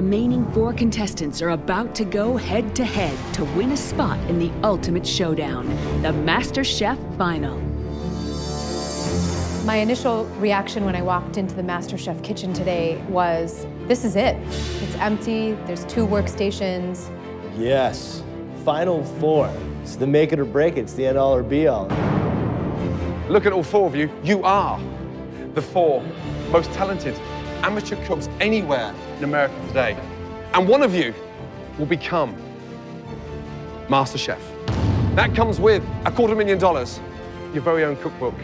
remaining 4 contestants are about to go head-to-head to win a spot in the ultimate showdown, the MasterChef Final. My initial reaction when I walked into the MasterChef kitchen today was, this is it. It's empty, there's 2 workstations. Yes, Final 4. It's the make it or break it. It's the end all or be all. Look at all 4 of you. You are the 4 most talented amateur cooks anywhere in America today. And one of you will become MasterChef. That comes with $250,000, your very own cookbook.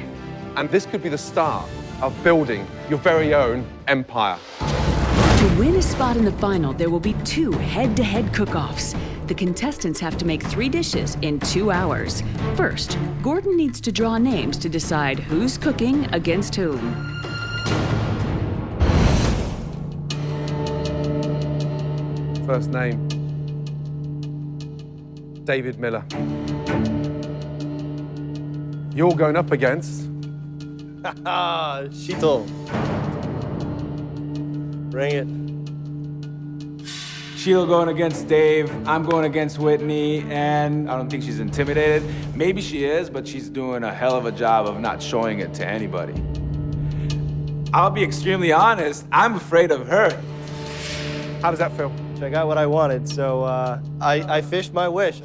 And this could be the start of building your very own empire. To win a spot in the final, there will be 2 head-to-head cook-offs. The contestants have to make 3 dishes in 2 hours. First, Gordon needs to draw names to decide who's cooking against whom. First name, David Miller. You're going up against... Sheetal. Bring it. Sheila going against Dave, I'm going against Whitney, and I don't think she's intimidated. Maybe she is, but she's doing a hell of a job of not showing it to anybody. I'll be extremely honest, I'm afraid of her. How does that feel? I got what I wanted, so I fished my wish.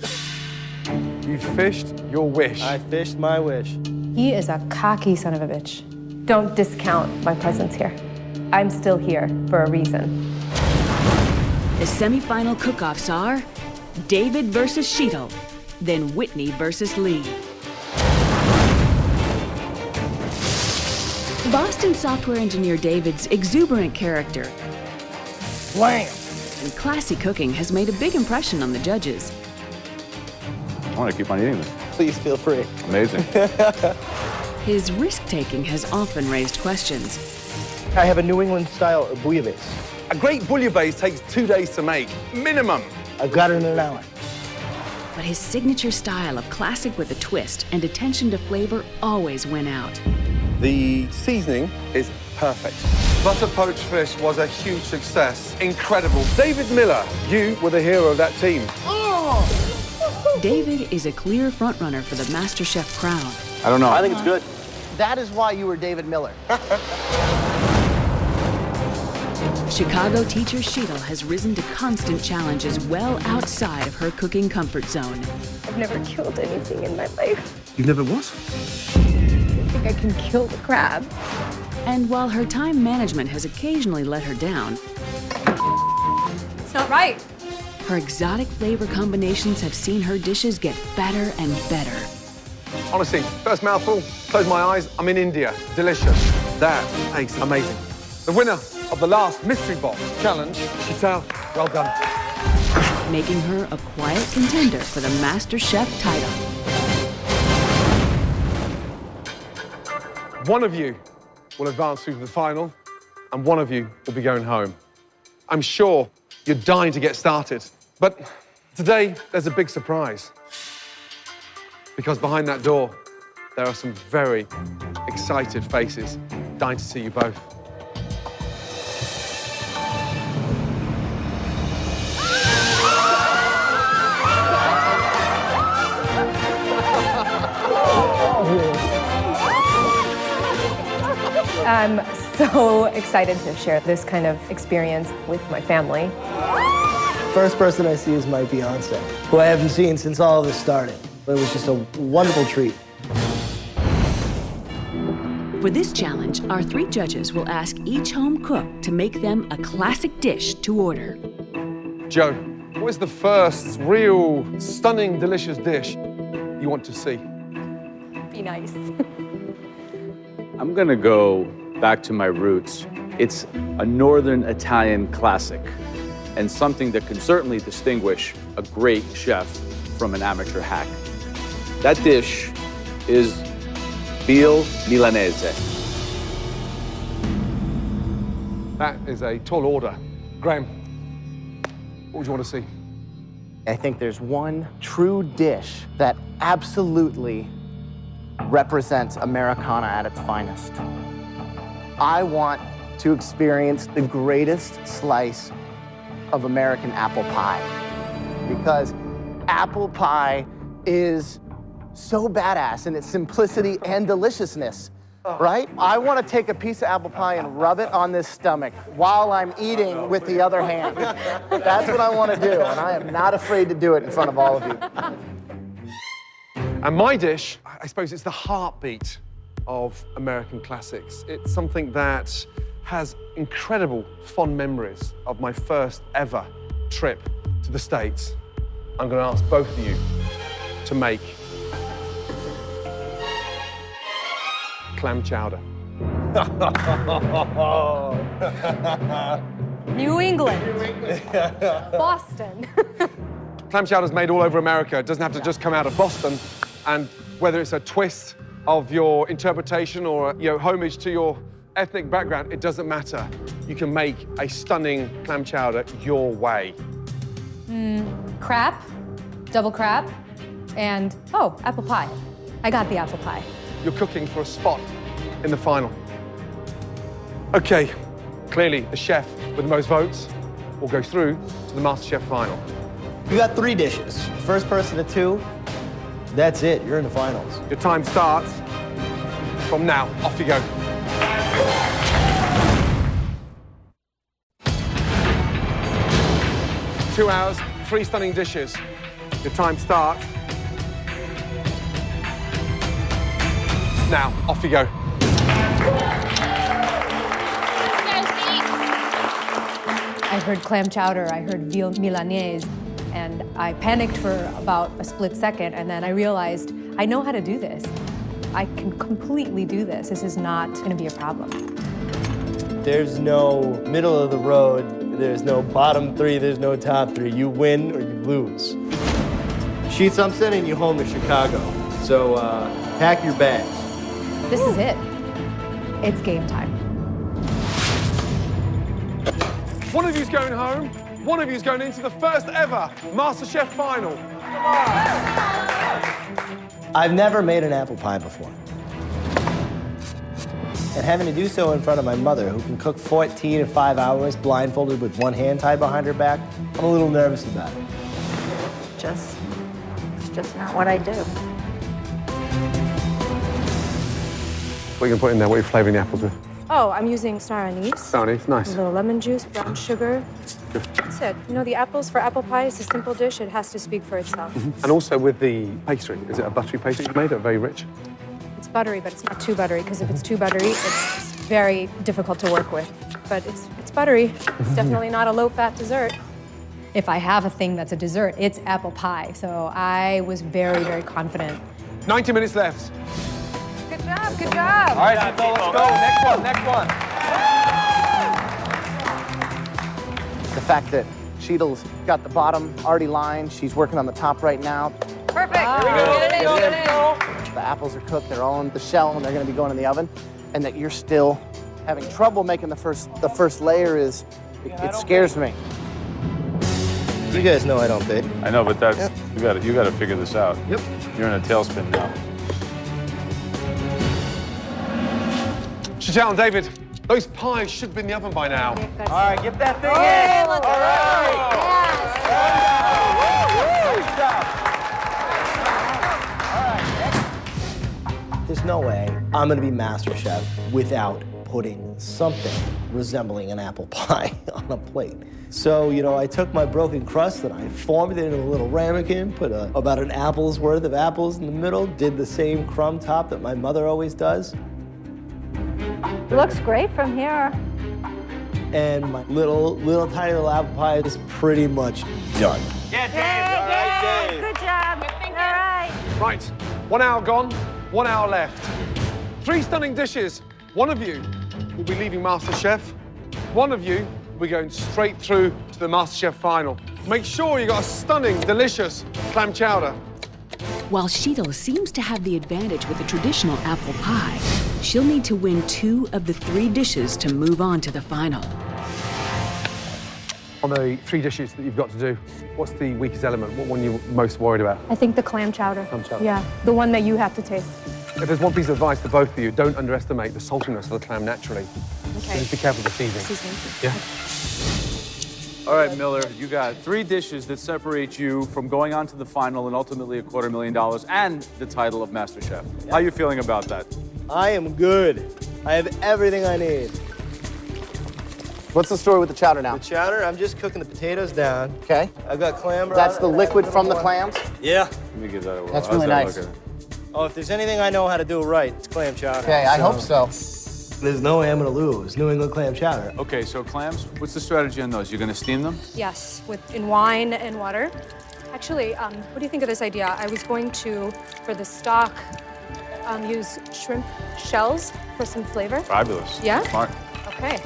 You fished your wish. I fished my wish. He is a cocky son of a bitch. Don't discount my presence here. I'm still here for a reason. The semi-final cook-offs are David versus Sheetal, then Whitney versus Lee. Boston software engineer David's exuberant character Blam! and classy cooking has made a big impression on the judges. I want to keep on eating this. Please feel free. Amazing. His risk-taking has often raised questions. I have a New England style bouillabaisse. A great bouillabaisse takes 2 days to make, minimum. I've got it in an hour. But his signature style of classic with a twist and attention to flavor always win out. The seasoning is perfect. Butter poached fish was a huge success. Incredible. David Miller, you were the hero of that team. David is a clear frontrunner for the MasterChef crown. I don't know. I think it's good. That is why you were David Miller. Chicago teacher Sheetal has risen to constant challenges well outside of her cooking comfort zone. I've never killed anything in my life. You never what? I think I can kill the crab. And while her time management has occasionally let her down, It's not right. her exotic flavor combinations have seen her dishes get better and better. Honestly, first mouthful, close my eyes, I'm in India. Delicious. That tastes amazing. The winner of the last Mystery Box Challenge, Sheetal, well done. Making her a quiet contender for the MasterChef title. One of you will advance through to the final, and one of you will be going home. I'm sure you're dying to get started, but today there's a big surprise. Because behind that door, there are some very excited faces dying to see you both. I'm so excited to share this kind of experience with my family. First person I see is my fiance, who I haven't seen since all of this started. But it was just a wonderful treat. For this challenge, our 3 judges will ask each home cook to make them a classic dish to order. Joe, what is the first real, stunning, delicious dish you want to see? Be nice. I'm gonna go back to my roots. It's a Northern Italian classic and something that can certainly distinguish a great chef from an amateur hack. That dish is veal Milanese. That is a tall order. Graham, what would you want to see? I think there's one true dish that absolutely represents Americana at its finest. I want to experience the greatest slice of American apple pie. Because apple pie is so badass in its simplicity and deliciousness, right? I want to take a piece of apple pie and rub it on this stomach while I'm eating with the other hand. That's what I want to do, and I am not afraid to do it in front of all of you. And my dish, I suppose it's the heartbeat of American classics. It's something that has incredible fond memories of my first ever trip to the States. I'm going to ask both of you to make clam chowder. New England. Boston. Clam chowder is made all over America. It doesn't have to just come out of Boston. And whether it's a twist of your interpretation or homage to your ethnic background, it doesn't matter. You can make a stunning clam chowder your way. Crab, double crab, and, apple pie. I got the apple pie. You're cooking for a spot in the final. Okay, clearly the chef with the most votes will go through to the MasterChef final. You got 3 dishes. First person to 2, that's it. You're in the finals. Your time starts from now. Off you go. Two hours, 3 stunning dishes. Your time starts now. Off you go. I heard clam chowder, I heard veal Milanese, and I panicked for about a split second, and then I realized I know how to do this. I can completely do this. This is not going to be a problem. There's no middle of the road. There's no bottom 3. There's no top 3. You win or you lose. Sheets, I'm sending you home to Chicago. So pack your bags. This is it. It's game time. One of you's going home. One of you's going into the first ever MasterChef final. I've never made an apple pie before. And having to do so in front of my mother, who can cook 14 in 5 hours, blindfolded with one hand tied behind her back, I'm a little nervous about it. It's just not what I do. What are you going to put in there? What are you flavouring the apples with? Oh, I'm using star anise. Star anise, nice. A little lemon juice, brown sugar. That's it. You know, the apples for apple pie is a simple dish. It has to speak for itself. And also with the pastry, is it a buttery pastry you made or very rich? It's buttery, but it's not too buttery, because if it's too buttery, it's very difficult to work with. But it's buttery. It's definitely not a low-fat dessert. If I have a thing that's a dessert, it's apple pie. So I was very, very confident. 90 minutes left. Good job, good job. All right, let's go. Next one. The fact that Sheetal's got the bottom already lined, she's working on the top right now. Perfect. Get it in. The apples are cooked, they're all in the shell, and they're gonna be going in the oven. And that you're still having trouble making the first layer it scares me. You guys know I don't bake. I know, but that's you got to figure this out. Yep. You're in a tailspin now. Chantal and David, those pies should be in the oven by now. All right, get that thing in. Let's All right. Good job. There's no way I'm gonna be MasterChef without putting something resembling an apple pie on a plate. So, I took my broken crust and I formed it in a little ramekin, put about an apple's worth of apples in the middle, did the same crumb top that my mother always does. Looks great from here. And my little tiny little apple pie is pretty much done. Yeah, Dave. All right, Dave. Good job. All right. Right, 1 hour gone, 1 hour left. 3 stunning dishes. One of you will be leaving MasterChef. One of you will be going straight through to the MasterChef final. Make sure you got a stunning, delicious clam chowder. While Sheetal seems to have the advantage with a traditional apple pie, she'll need to win 2 of the 3 dishes to move on to the final. On the 3 dishes that you've got to do, what's the weakest element? What one are you most worried about? I think the clam chowder. Clam chowder. Yeah, the one that you have to taste. If there's one piece of advice to both of you, don't underestimate the saltiness of the clam naturally. Okay. So just be careful with the seasoning. Seasoning. Yeah. All right, Miller, you got 3 dishes that separate you from going on to the final and ultimately $250,000 and the title of MasterChef. Yep. How are you feeling about that? I am good. I have everything I need. What's the story with the chowder now? The chowder, I'm just cooking the potatoes down. Okay. I've got clam. That's the liquid from the clams? Yeah. Let me give that a whirl. That's How's really that nice. looking? Oh, if there's anything I know how to do right, it's clam chowder. Okay, I hope so. There's no way I'm gonna lose. New England clam chowder. Okay, so clams, what's the strategy on those? You're gonna steam them? Yes, in wine and water. Actually, what do you think of this idea? I was going to, for the stock, use shrimp shells for some flavor. Fabulous. Yeah? Smart. Okay.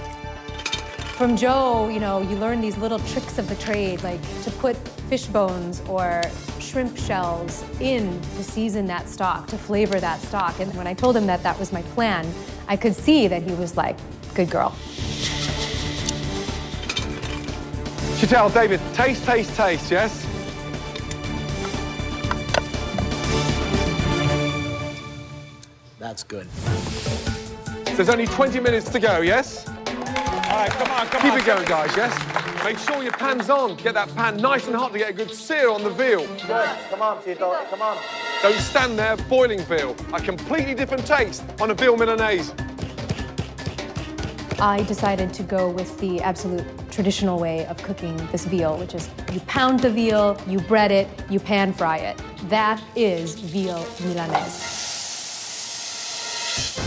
From Joe, you know, you learn these little tricks of the trade, like to put fish bones or shrimp shells in to season that stock, to flavor that stock. And when I told him that that was my plan, I could see that he was like, good girl. Chantel, David, taste, taste, taste, yes? That's good. There's only 20 minutes to go, yes? All right, come on, come on. Keep it going, guys, yes? Make sure your pan's on. Get that pan nice and hot to get a good sear on the veal. Good. Come on, Tito, come on. Don't stand there boiling veal. A completely different taste on a veal Milanese. I decided to go with the absolute traditional way of cooking this veal, which is you pound the veal, you bread it, you pan fry it. That is veal Milanese.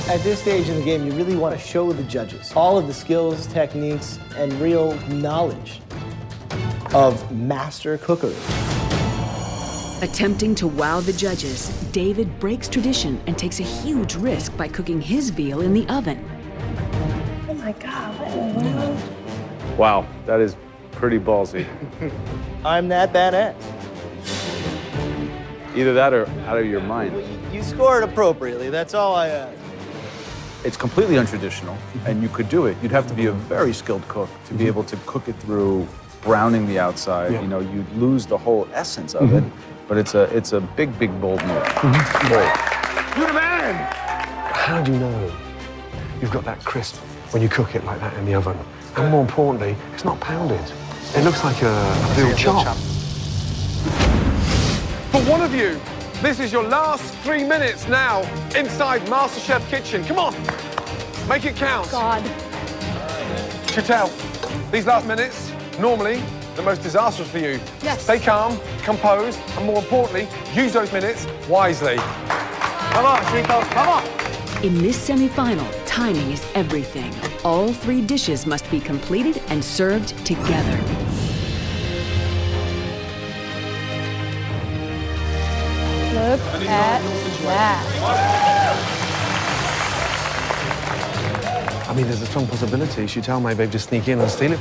At this stage in the game, you really want to show the judges all of the skills, techniques, and real knowledge of master cookery. Attempting to wow the judges, David breaks tradition and takes a huge risk by cooking his veal in the oven. Oh my God, what in the world? Wow, that is pretty ballsy. I'm that badass. Either that or out of your mind. You scored appropriately, that's all I ask. It's completely untraditional, and you could do it. You'd have to be a very skilled cook to be able to cook it through browning the outside. You know, you'd lose the whole essence of it. But it's a big, big, bold move. Bold. You're the man! How do you know you've got that crisp when you cook it like that in the oven? And more importantly, it's not pounded. It looks like a veal chop. For one of you, this is your last 3 minutes now inside MasterChef kitchen. Come on, make it count. God. Chantel, these last minutes, normally the most disastrous for you. Yes. Stay calm, compose, and more importantly, use those minutes wisely. Come on, Chico, come on. In this semi-final, timing is everything. All 3 dishes must be completed and served together. Look at that. I mean, there's a strong possibility Chantel may be able to sneak in and steal it.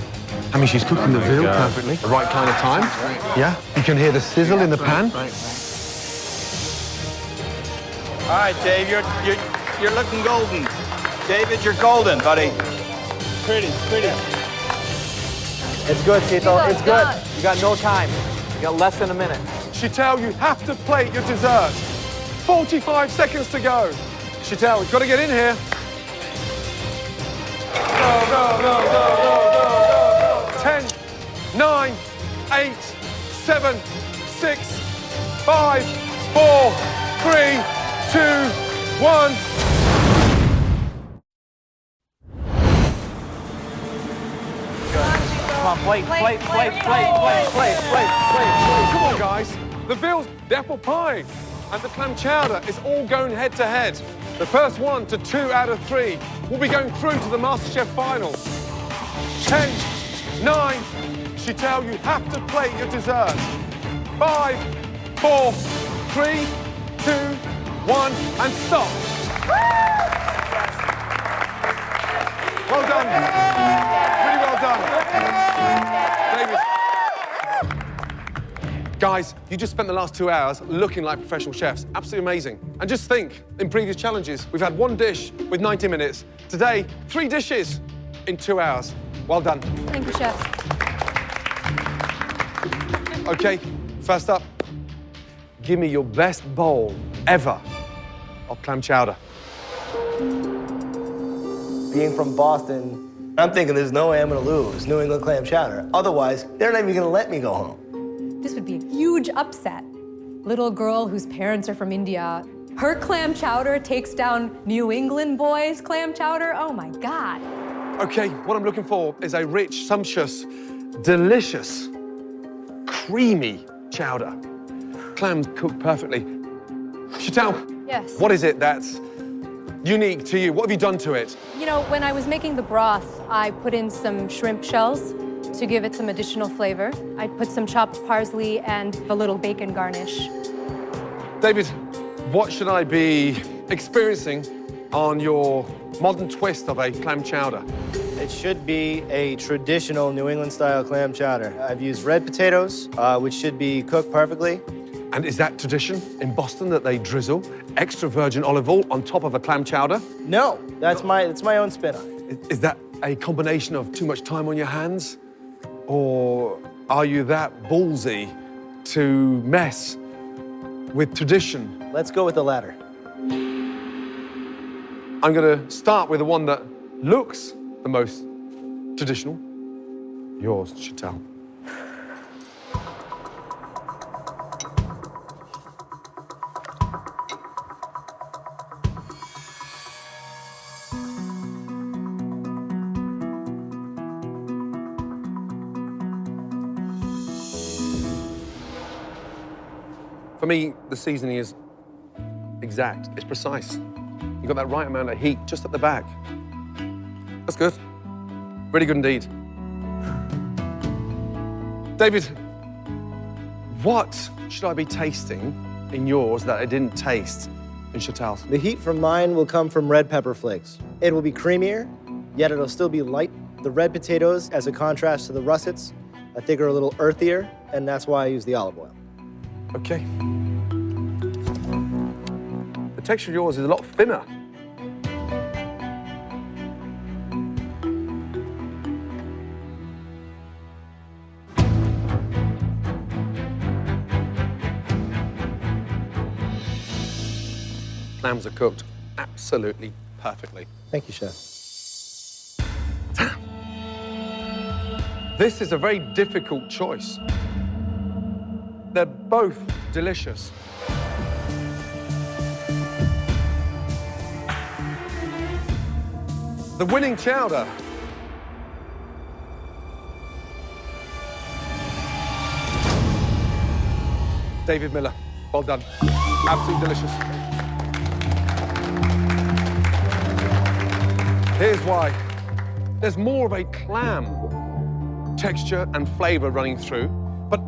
I mean, she's cooking the veal perfectly, the right kind of time. Yeah, you can hear the sizzle in the pan. All right, Dave, you're looking golden. David, you're golden, buddy. Pretty. It's good, Tito. It's good. You got no time. You got less than a minute. Chantel, you have to plate your dessert. 45 seconds to go. Chantel, you've got to get in here. Go. 10, 9, 8, 7, 6, 5, 4, 3, 2, 1. Come on, plate. Come on, guys. The veal, the apple pie, and the clam chowder is all going head to head. The first 1 to 2 out of 3 will be going through to the MasterChef final. 10, 9, Chantel, you have to plate your dessert. 5, 4, 3, 2, 1, and stop. Well done. Really well done. David. Guys, you just spent the last 2 hours looking like professional chefs. Absolutely amazing. And just think, in previous challenges, we've had 1 dish with 90 minutes. Today, 3 dishes in 2 hours. Well done. Thank you, Chef. Okay, first up, give me your best bowl ever of clam chowder. Being from Boston, I'm thinking there's no way I'm gonna lose New England clam chowder. Otherwise, they're not even gonna let me go home. This would be a huge upset. Little girl whose parents are from India, her clam chowder takes down New England boys' clam chowder. Oh my God. Okay, what I'm looking for is a rich, sumptuous, delicious, creamy chowder. Clams cooked perfectly. Chantal, Yes. what is it that's unique to you? What have you done to it? You know, when I was making the broth, I put in some shrimp shells to give it some additional flavor. I put some chopped parsley and a little bacon garnish. David, what should I be experiencing on your modern twist of a clam chowder? It should be a traditional New England style clam chowder. I've used red potatoes, which should be cooked perfectly. And is that tradition in Boston that they drizzle extra virgin olive oil on top of a clam chowder? No, that's my own spin on it. Is that a combination of too much time on your hands? Or are you that ballsy to mess with tradition? Let's go with the latter. I'm gonna start with the one that looks the most traditional. Yours, Chantal. For me, the seasoning is exact. It's precise. You got that right amount of heat just at the back. That's good. Really good indeed. David, what should I be tasting in yours that I didn't taste in Chantal's? The heat from mine will come from red pepper flakes. It will be creamier, yet it'll still be light. The red potatoes, as a contrast to the russets, I think are a little earthier, and that's why I use the olive oil. Okay. The texture of yours is a lot thinner. Clams are cooked absolutely perfectly. Thank you, Chef. This is a very difficult choice. They're both delicious. The winning chowder David Miller, well done. Absolutely delicious. Here's why. There's more of a clam texture and flavor running through, but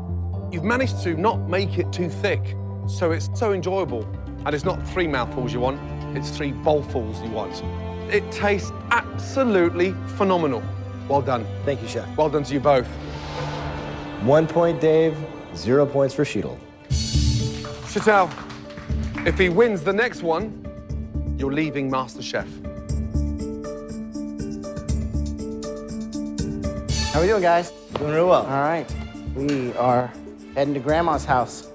you've managed to not make it too thick, so it's so enjoyable. And it's not 3 mouthfuls you want, it's 3 bowlfuls you want. It tastes absolutely phenomenal. Well done. Thank you, Chef. Well done to you both. 1 point, Dave. 0 points for Sheetal. Chantal, if he wins the next one, you're leaving MasterChef. How we doing, guys? Doing real well. All right. We are heading to Grandma's house.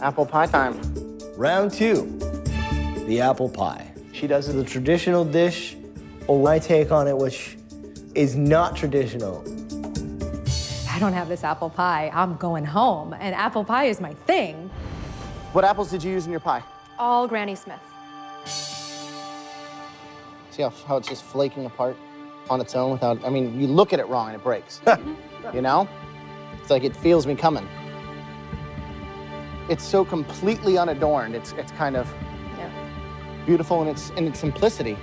Apple pie time. Round 2, the apple pie. She does the traditional dish, or my take on it, which is not traditional. I don't have this apple pie. I'm going home, and apple pie is my thing. What apples did you use in your pie? All Granny Smith. See how it's just flaking apart on its own without, I mean, you look at it wrong and it breaks. You know? It's like it feels me coming. It's so completely unadorned. It's kind of beautiful in its simplicity.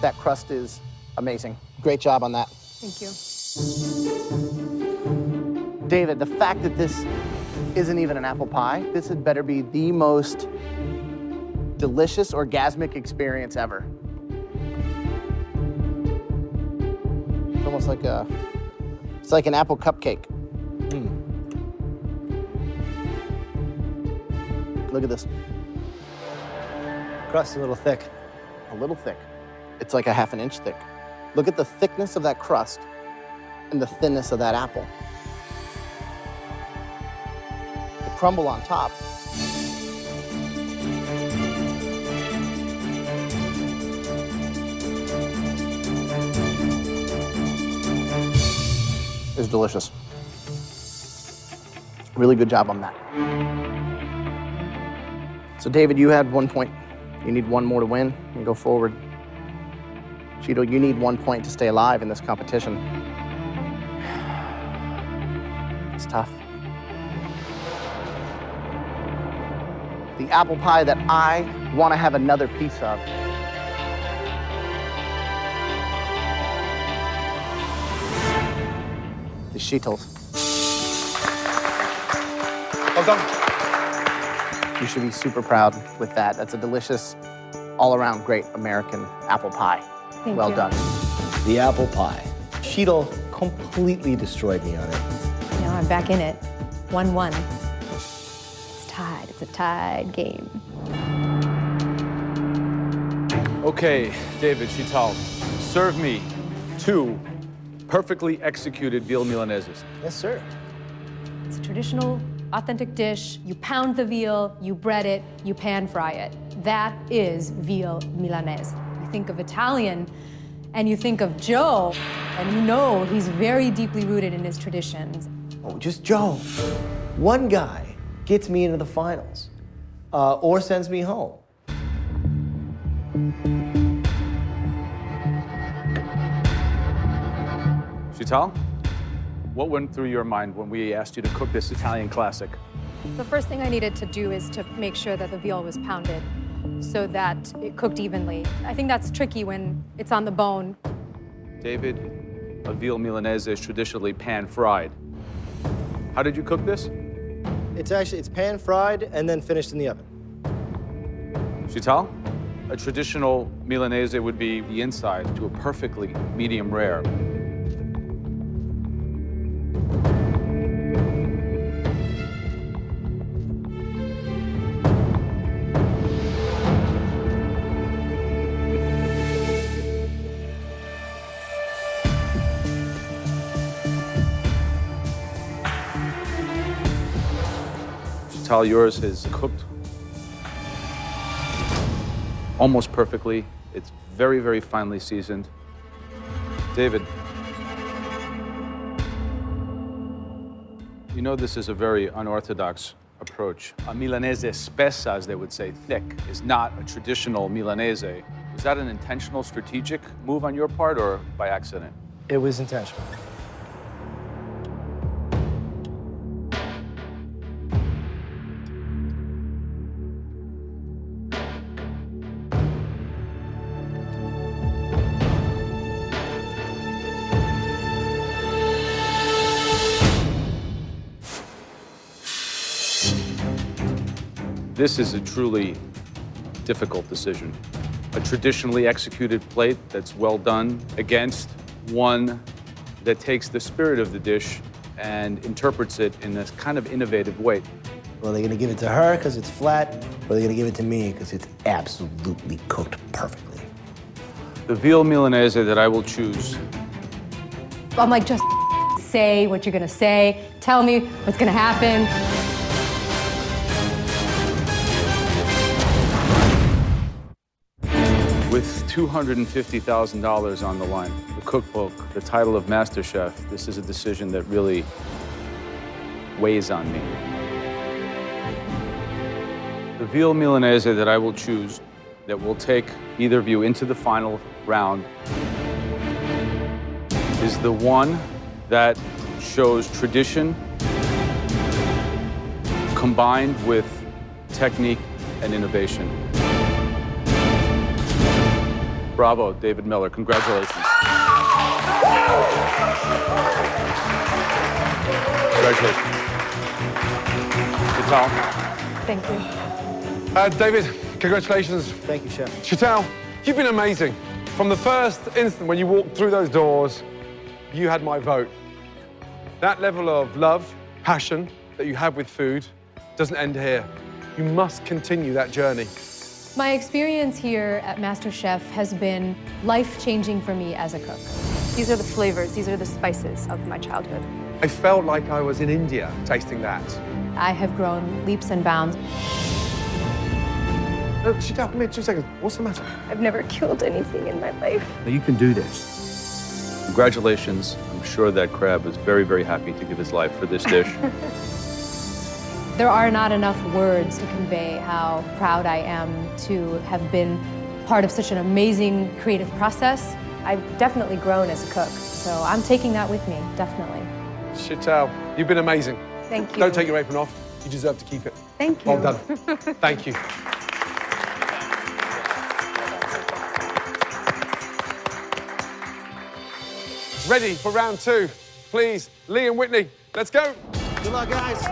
That crust is amazing. Great job on that. Thank you. David, the fact that this isn't even an apple pie, this had better be the most delicious, orgasmic experience ever. It's almost like it's like an apple cupcake. Look at this. Crust a little thick. A little thick. It's like a 1/2 inch thick. Look at the thickness of that crust and the thinness of that apple. The crumble on top. Is delicious. Really good job on that. So David, you had 1 point. You need one more to win and go forward. Cheeto, you need 1 point to stay alive in this competition. It's tough. The apple pie that I want to have another piece of is Cheeto's. Well done. You should be super proud with that. That's a delicious, all-around great American apple pie. Thank well you. done. The apple pie. Cheeto completely destroyed me on it. Now I'm back in it. 1-1. It's tied. It's a tied game. Okay, David, Chital, serve me 2 perfectly executed veal Milaneses. Yes, sir. It's a traditional, authentic dish. You pound the veal, you bread it, you pan fry it. That is veal Milanese. You think of Italian, and you think of Joe, and you know he's very deeply rooted in his traditions. Oh, just Joe. One guy gets me into the finals or sends me home. Chital, what went through your mind when we asked you to cook this Italian classic? The first thing I needed to do is to make sure that the veal was pounded so that it cooked evenly. I think that's tricky when it's on the bone. David, a veal Milanese is traditionally pan-fried. How did you cook this? It's pan fried and then finished in the oven. Chital, a traditional Milanese would be the inside to a perfectly medium rare. Chital, yours is cooked almost perfectly. It's very, very finely seasoned. David, you know this is a very unorthodox approach. A Milanese spessa, as they would say, thick, is not a traditional Milanese. Was that an intentional, strategic move on your part or by accident? It was intentional. This is a truly difficult decision. A traditionally executed plate that's well done against one that takes the spirit of the dish and interprets it in this kind of innovative way. Well, they're gonna give it to her because it's flat, or they're gonna give it to me because it's absolutely cooked perfectly. The veal Milanese that I will choose. I'm like, just say what you're gonna say. Tell me what's gonna happen. With $250,000 on the line, the cookbook, the title of MasterChef, this is a decision that really weighs on me. The veal Milanese that I will choose, that will take either of you into the final round, is the one that shows tradition combined with technique and innovation. Bravo, David Miller. Congratulations. Congratulations. Chital. Thank you. David, congratulations. Thank you, Chef. Chital, you've been amazing. From the first instant when you walked through those doors, you had my vote. That level of love, passion that you have with food doesn't end here. You must continue that journey. My experience here at MasterChef has been life-changing for me as a cook. These are the flavors, these are the spices of my childhood. I felt like I was in India tasting that. I have grown leaps and bounds. No, sit down, come here, 2 seconds. What's the matter? I've never killed anything in my life. Now you can do this. Congratulations. I'm sure that crab is very, very happy to give his life for this dish. There are not enough words to convey how proud I am to have been part of such an amazing creative process. I've definitely grown as a cook, so I'm taking that with me, definitely. Chantal, you've been amazing. Thank you. Don't take your apron off. You deserve to keep it. Thank you. Well done. Thank you. Ready for round 2. Please, Lee and Whitney, let's go. Good luck, guys.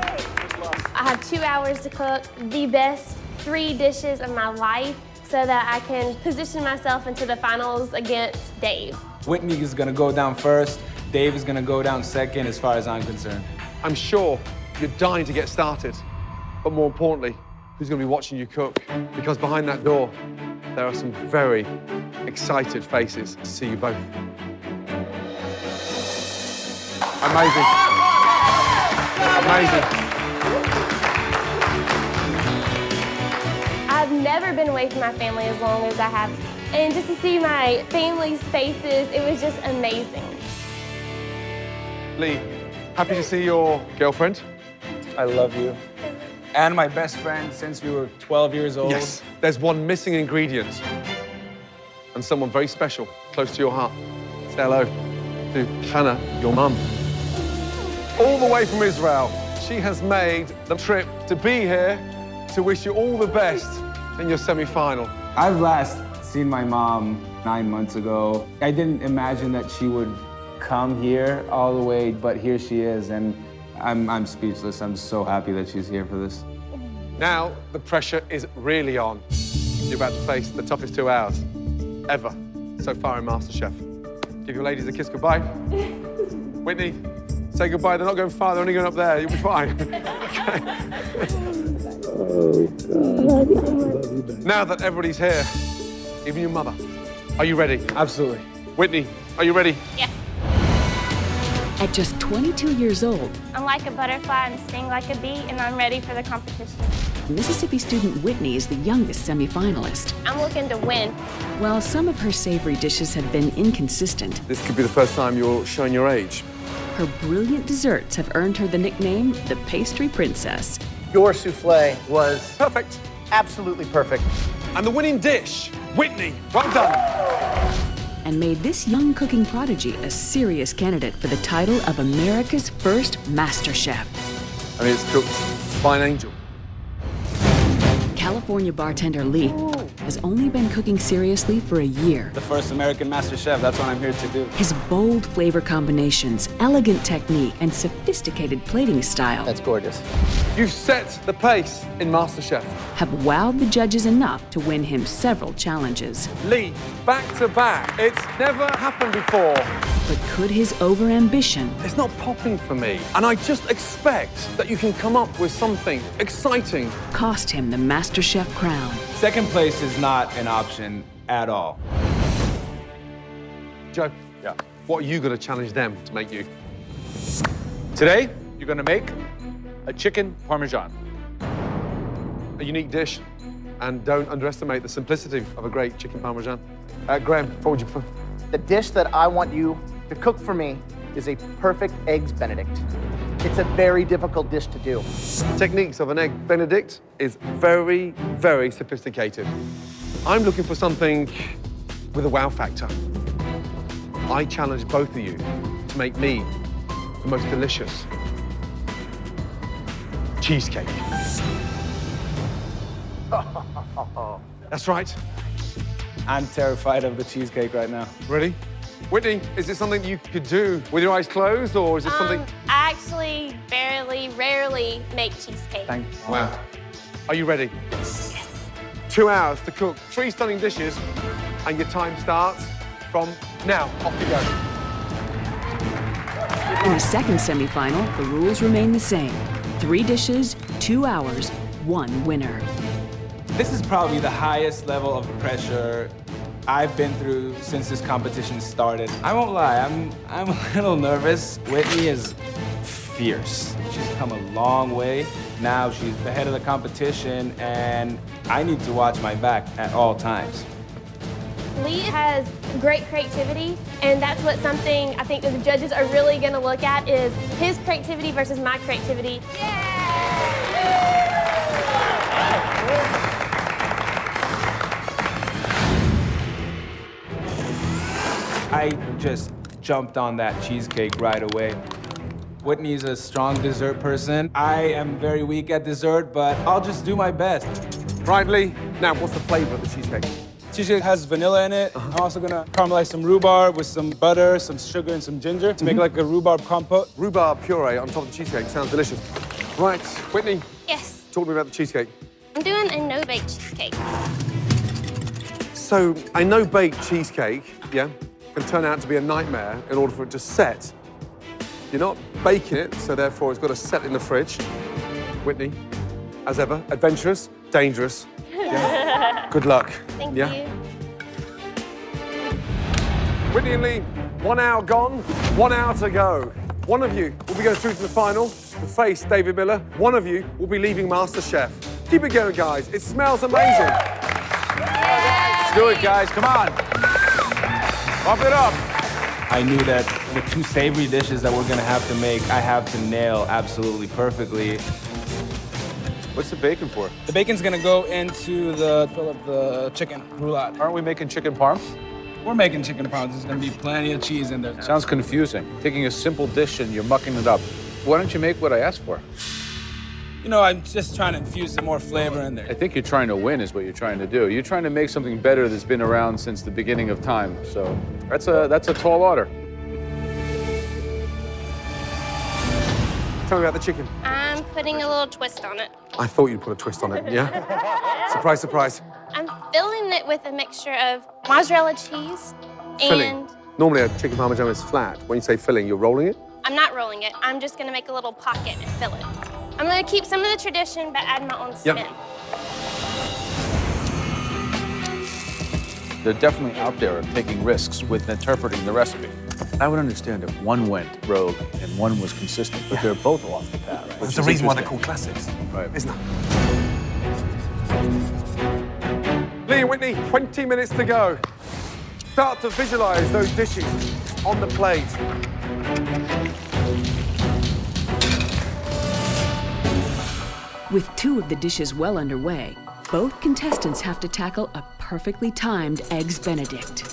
I have 2 hours to cook the best 3 dishes of my life so that I can position myself into the finals against Dave. Whitney is gonna go down first. Dave is gonna go down second as far as I'm concerned. I'm sure you're dying to get started, but more importantly, who's going to be watching you cook? Because behind that door, there are some very excited faces to see you both. Amazing. Amazing. I've never been away from my family as long as I have. And just to see my family's faces, it was just amazing. Lee, happy to see your girlfriend. I love you. And my best friend since we were 12 years old. Yes, there's one missing ingredient. And someone very special, close to your heart. Say hello to Hannah, your mum. All the way from Israel, she has made the trip to be here to wish you all the best in your semi-final. I've last seen my mom 9 months ago. I didn't imagine that she would come here all the way, but here she is, and I'm speechless. I'm so happy that she's here for this. Now, the pressure is really on. You're about to face the toughest 2 hours ever so far in MasterChef. Give your ladies a kiss goodbye. Whitney, say goodbye. They're not going far, they're only going up there. You'll be fine. Okay. Oh, God. Now that everybody's here, even your mother, are you ready? Absolutely. Whitney, are you ready? Yes. At just 22 years old, I'm like a butterfly and sting like a bee, and I'm ready for the competition. Mississippi student Whitney is the youngest semi-finalist. I'm looking to win. While some of her savory dishes have been inconsistent, This could be the first time you're showing your age. her brilliant desserts have earned her the nickname the Pastry Princess. Your souffle was Perfect. absolutely perfect. And the winning dish, Whitney, well done. And made this young cooking prodigy a serious candidate for the title of America's first MasterChef. I mean, it's cooked by an angel. California bartender Lee has only been cooking seriously for a year. The first American master chef, that's what I'm here to do. His bold flavor combinations, elegant technique, and sophisticated plating style That's gorgeous. You've set the pace in MasterChef. have wowed the judges enough to win him several challenges. Lee, back to back. It's never happened before. But could his overambition It's not popping for me. And I just expect that you can come up with something exciting. cost him the MasterChef crown? Second place is not an option at all. Joe, what are you going to challenge them to make you? Today, you're gonna make a chicken parmesan. A unique dish. And don't underestimate the simplicity of a great chicken parmesan. Graham, what would you prefer? The dish that I want you to cook for me is a perfect eggs Benedict. It's a very difficult dish to do. Techniques of an egg Benedict is very, very sophisticated. I'm looking for something with a wow factor. I challenge both of you to make me the most delicious cheesecake. That's right. I'm terrified of the cheesecake right now. Ready? Whitney, is it something you could do with your eyes closed, or is it something... I actually rarely make cheesecake. Thank you. Wow. Are you ready? Yes. 2 hours to cook 3 stunning dishes, and your time starts from now. Off you go. In the second semifinal, the rules remain the same. 3 dishes, 2 hours, 1 winner. This is probably the highest level of pressure I've been through since this competition started. I won't lie, I'm a little nervous. Whitney is fierce. She's come a long way. Now she's the head of the competition, and I need to watch my back at all times. Lee has great creativity, and that's what something I think that the judges are really gonna look at is his creativity versus my creativity. I just jumped on that cheesecake right away. Whitney's a strong dessert person. I am very weak at dessert, but I'll just do my best. Right, Lee. Now, what's the flavor of the cheesecake? Cheesecake has vanilla in it. I'm also gonna caramelize some rhubarb with some butter, some sugar, and some ginger to make like a rhubarb compote. Rhubarb puree on top of the cheesecake. Sounds delicious. Right, Whitney, Yes, talk to me about the cheesecake. I'm doing a no-bake cheesecake. So, a no-bake cheesecake, yeah, can turn out to be a nightmare in order for it to set. You're not baking it, so therefore it's got to set in the fridge. Whitney, as ever, adventurous, dangerous. Yeah. Good luck. Thank yeah? you. Whitney and Lee, 1 hour gone, 1 hour to go. One of you will be going through to the final to face David Miller. One of you will be leaving MasterChef. Keep it going, guys. It smells amazing. Let's do it, guys. Come on. Pump it up. I knew that the 2 savory dishes that we're gonna have to make, I have to nail absolutely perfectly. What's the bacon for? The bacon's gonna go into the fill of the chicken roulade. Aren't we making chicken parm? We're making chicken parm. There's gonna be plenty of cheese in there. Sounds confusing. Taking a simple dish and you're mucking it up. Why don't you make what I asked for? You know, I'm just trying to infuse some more flavor in there. I think you're trying to win is what you're trying to do. You're trying to make something better that's been around since the beginning of time. So that's a tall order. Tell me about the chicken. I'm putting a little twist on it. I thought you'd put a twist on it, yeah? Surprise, surprise. I'm filling it with a mixture of mozzarella cheese Filling. and Normally a chicken parmesan is flat. When you say filling, you're rolling it? I'm not rolling it. I'm just gonna make a little pocket and fill it. I'm gonna keep some of the tradition, but add my own spin. Yep. They're definitely out there taking risks with interpreting the recipe. I would understand if one went rogue and one was consistent, but they're both off the path. That's the reason why they're called classics, Right. isn't it? Lee and Whitney, 20 minutes to go. Start to visualize those dishes on the plate. With 2 of the dishes well underway, both contestants have to tackle a perfectly timed Eggs Benedict.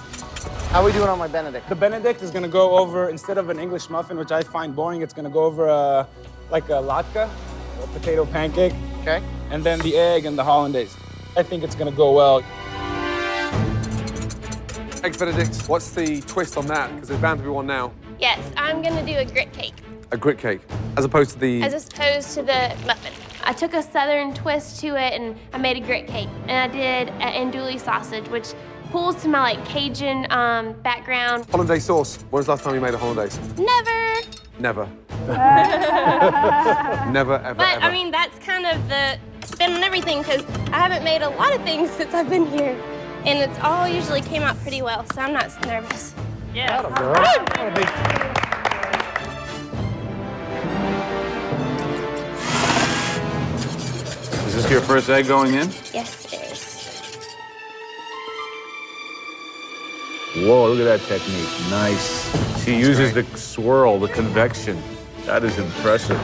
How are we doing on my Benedict? The Benedict is gonna go over, instead of an English muffin, which I find boring, it's gonna go over like a latke, a potato pancake. Okay. And then the egg and the hollandaise. I think it's gonna go well. Eggs Benedict, what's the twist on that? Because there's bound to be one now. Yes, I'm gonna do a grit cake A grit cake, as opposed to the... as opposed to the muffin. I took a southern twist to it and I made a grit cake. And I did an andouille sausage, which pulls to my like Cajun background. Hollandaise sauce. When was the last time you made a hollandaise? Never. Never. Never, ever, But ever. I mean, that's kind of the spin on everything because I haven't made a lot of things since I've been here. And it's all usually came out pretty well, so I'm not nervous. Yeah. Is this your first egg going in? Yes, it is. Whoa, look at that technique. Nice. She uses the swirl, the convection. That is impressive.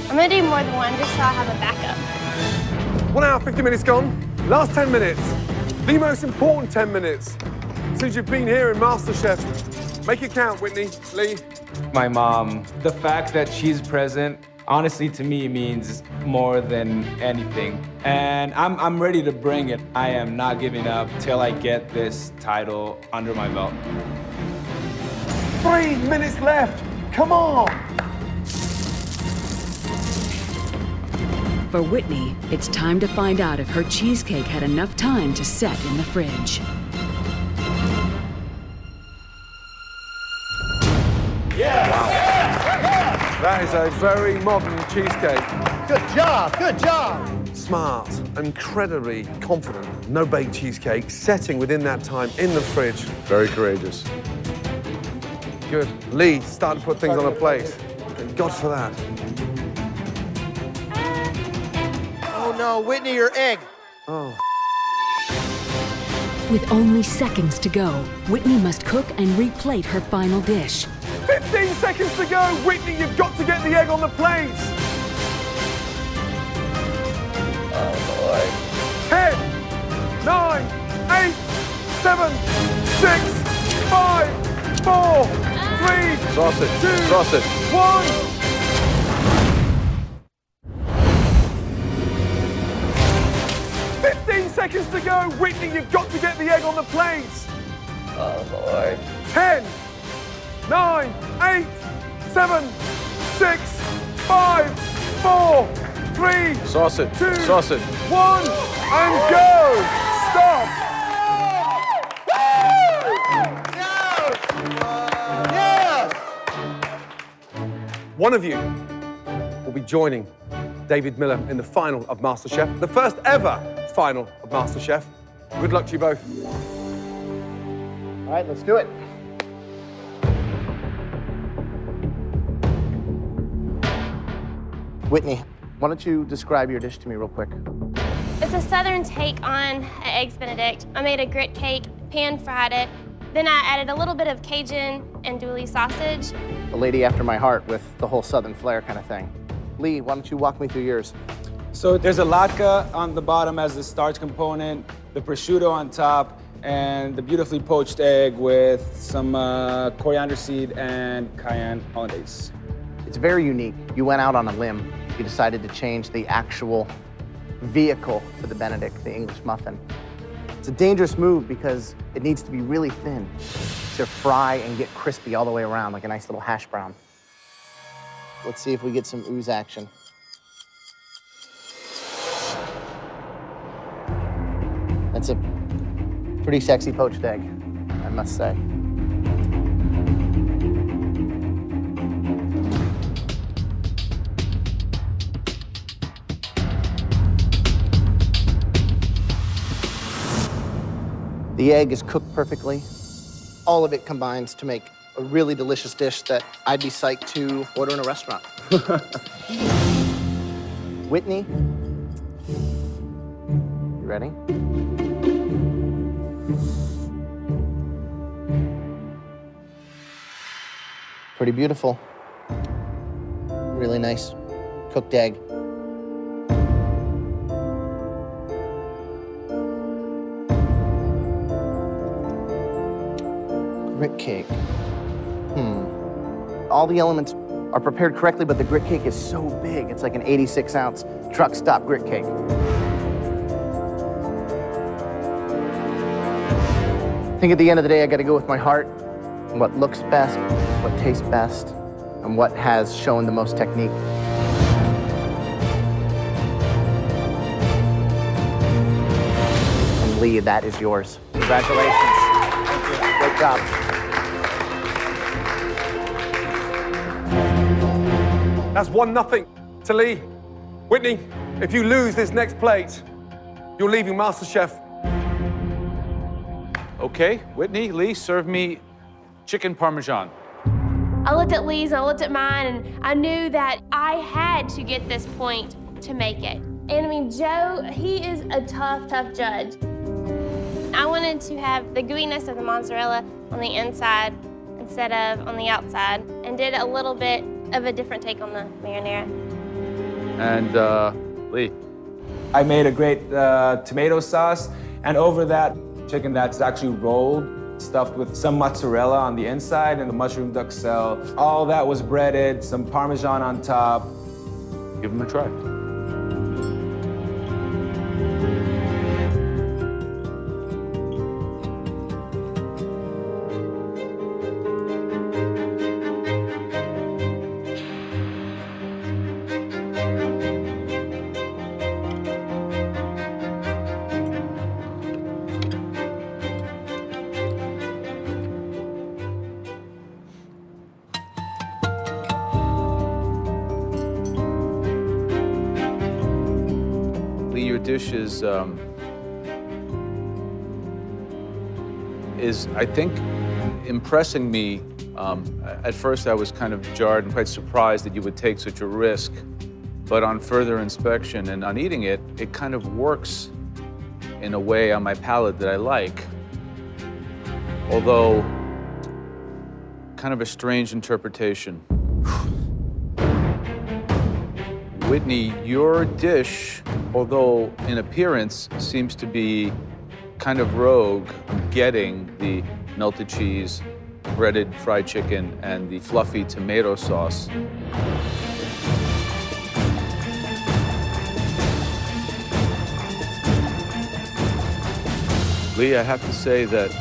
I'm gonna do more than one just so I have a backup. 1 hour, 50 minutes gone. Last 10 minutes. The most important 10 minutes since you've been here in MasterChef. Make it count, Whitney, Lee. My mom, the fact that she's present, honestly to me means more than anything. And I'm ready to bring it. I am not giving up till I get this title under my belt. 3 minutes left. Come on. For Whitney, it's time to find out if her cheesecake had enough time to set in the fridge. That is a very modern cheesecake. Good job, good job. smart, incredibly confident. No baked cheesecake, setting within that time in the fridge. Very courageous. Good. Lee, starting to put things on a plate. Thank God for that. Oh no, Whitney, your egg. Oh. With only seconds to go, Whitney must cook and replate her final dish. 15 seconds to go. Whitney, you've got to get the egg on the plate. Oh boy. 10, 9, 8, 7, 6, 5, 4, 3, Sausage. 2, Sausage. 1. Seconds to go. Whitney, you've got to get the egg on the plate. Oh Lord. 10, 9, 8, 7, 6, 5, 4, 3, Sausage. 2, Sausage. 1, and go. Stop. Yes! One of you will be joining David Miller in the final of MasterChef, the first ever final of MasterChef. Good luck to you both. All right, let's do it. Whitney, why don't you describe your dish to me real quick? It's a southern take on eggs Benedict. I made a grit cake, pan-fried it. Then I added a little bit of Cajun and andouille sausage. A lady after my heart with the whole southern flair kind of thing. Lee, why don't you walk me through yours? So there's a latke on the bottom as the starch component, the prosciutto on top, and the beautifully poached egg with some coriander seed and cayenne hollandaise. It's very unique. You went out on a limb. You decided to change the actual vehicle for the Benedict, the English muffin. It's a dangerous move because it needs to be really thin to fry and get crispy all the way around, like a nice little hash brown. Let's see if we get some ooze action. That's a pretty sexy poached egg, I must say. The egg is cooked perfectly. All of it combines to make a really delicious dish that I'd be psyched to order in a restaurant. Whitney, you ready? Pretty beautiful. Really nice cooked egg. Grit cake. All the elements are prepared correctly, but the grit cake is so big. It's like an 86-ounce truck stop grit cake. I think at the end of the day, I got to go with my heart. What looks best, what tastes best, and what has shown the most technique. And Lee, that is yours. Congratulations. Thank you. Great job. That's 1-0 to Lee. Whitney, if you lose this next plate, you're leaving MasterChef. Okay, Whitney, Lee, serve me chicken parmesan. I looked at Lee's and I looked at mine, and I knew that I had to get this point to make it. And I mean, Joe, he is a tough, tough judge. I wanted to have the gooiness of the mozzarella on the inside instead of on the outside, and did a little bit of a different take on the marinara. And Lee. I made a great tomato sauce, and over that, chicken that's actually rolled, stuffed with some mozzarella on the inside and the mushroom duxelle. All that was breaded, some Parmesan on top. Give them a try. Lee, your dish is I think, impressing me. At first, I was kind of jarred and quite surprised that you would take such a risk. But on further inspection and on eating it, it kind of works in a way on my palate that I like. Although, kind of a strange interpretation. Whitney, your dish, although in appearance seems to be kind of rogue, getting the melted cheese, breaded fried chicken, and the fluffy tomato sauce. Lee, I have to say that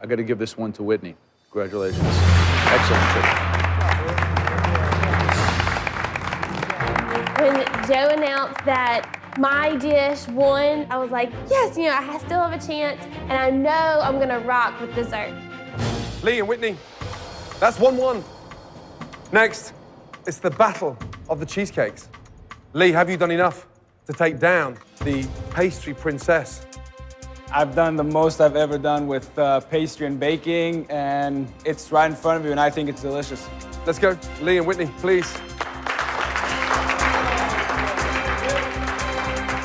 I got to give this one to Whitney. Congratulations. Excellent chicken. When Joe announced that my dish won, I was like, yes, you know, I still have a chance, and I know I'm gonna rock with dessert. Lee and Whitney, that's 1-1. Next, it's the battle of the cheesecakes. Lee, have you done enough to take down the pastry princess? I've done the most I've ever done with pastry and baking, and it's right in front of you, and I think it's delicious. Let's go. Lee and Whitney, please.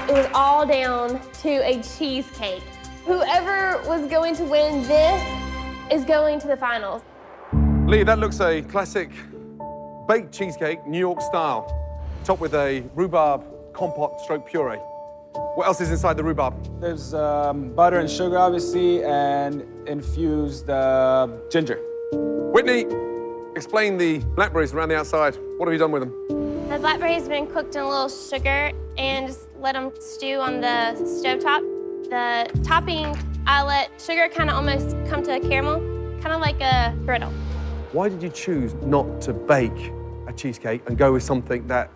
It was all down to a cheesecake. Whoever was going to win this is going to the finals. Lee, that looks a classic baked cheesecake, New York style, topped with a rhubarb compote stroke puree. What else is inside the rhubarb? There's butter and sugar, obviously, and infused ginger. Whitney, explain the blackberries around the outside. What have you done with them? The blackberries have been cooked in a little sugar and just let them stew on the stovetop. The topping, I let sugar kind of almost come to a caramel, kind of like a brittle. Why did you choose not to bake a cheesecake and go with something that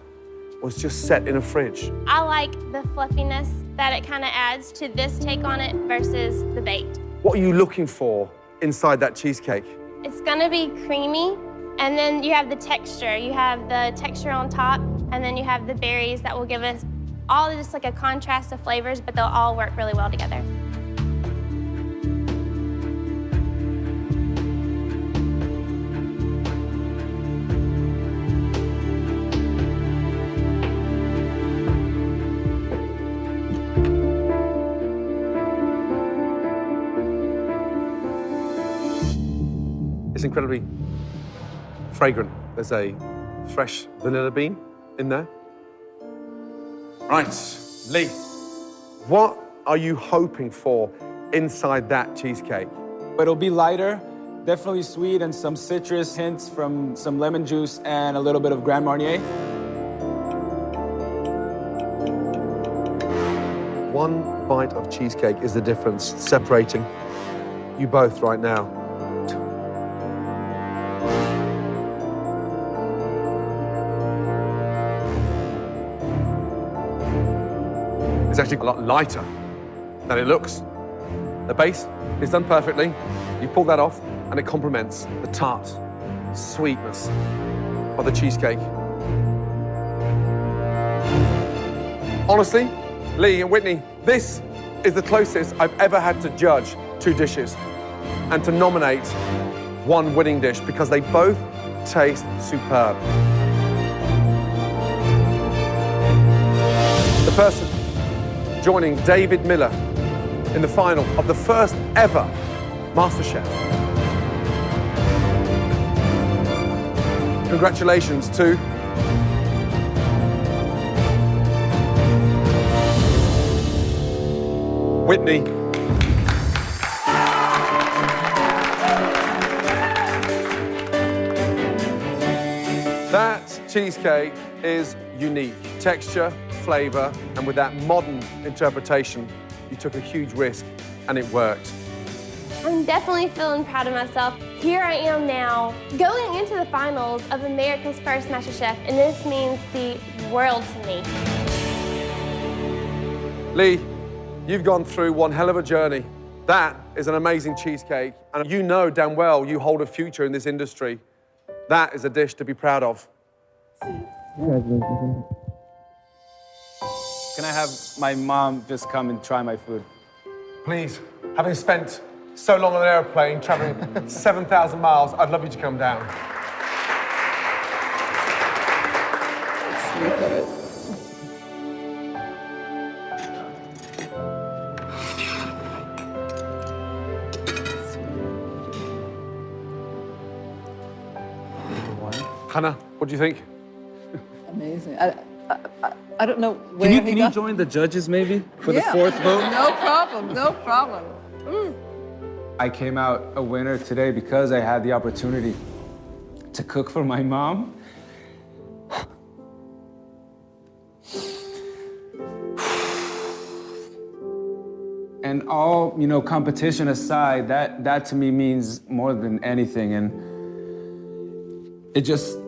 was just set in a fridge? I like the fluffiness that it kind of adds to this take on it versus the baked. What are you looking for inside that cheesecake? It's gonna be creamy, and then you have the texture. You have the texture on top, and then you have the berries that will give us all just like a contrast of flavors, but they'll all work really well together. It's incredibly fragrant. There's a fresh vanilla bean in there. Right, Lee, what are you hoping for inside that cheesecake? It'll be lighter, definitely sweet, and some citrus hints from some lemon juice and a little bit of Grand Marnier. One bite of cheesecake is the difference separating you both right now. It's actually a lot lighter than it looks. The base is done perfectly. You pull that off, and it complements the tart sweetness of the cheesecake. Honestly, Lee and Whitney, this is the closest I've ever had to judge two dishes and to nominate one winning dish because they both taste superb. The person joining David Miller in the final of the first ever MasterChef. Congratulations to Whitney. That cheesecake is unique. Texture, flavor, and with that modern interpretation, you took a huge risk and it worked. I'm definitely feeling proud of myself. Here I am now, going into the finals of America's first MasterChef, and this means the world to me. Lee, you've gone through one hell of a journey. That is an amazing cheesecake, and you know damn well you hold a future in this industry. That is a dish to be proud of. Can I have my mom just come and try my food? Please, having spent so long on an airplane, traveling 7,000 miles, I'd love you to come down. Hannah, what do you think? Amazing. I don't know where Can you join the judges maybe for the fourth vote? No problem, no problem. I came out a winner today because I had the opportunity to cook for my mom. And all, competition aside, that to me means more than anything. And it just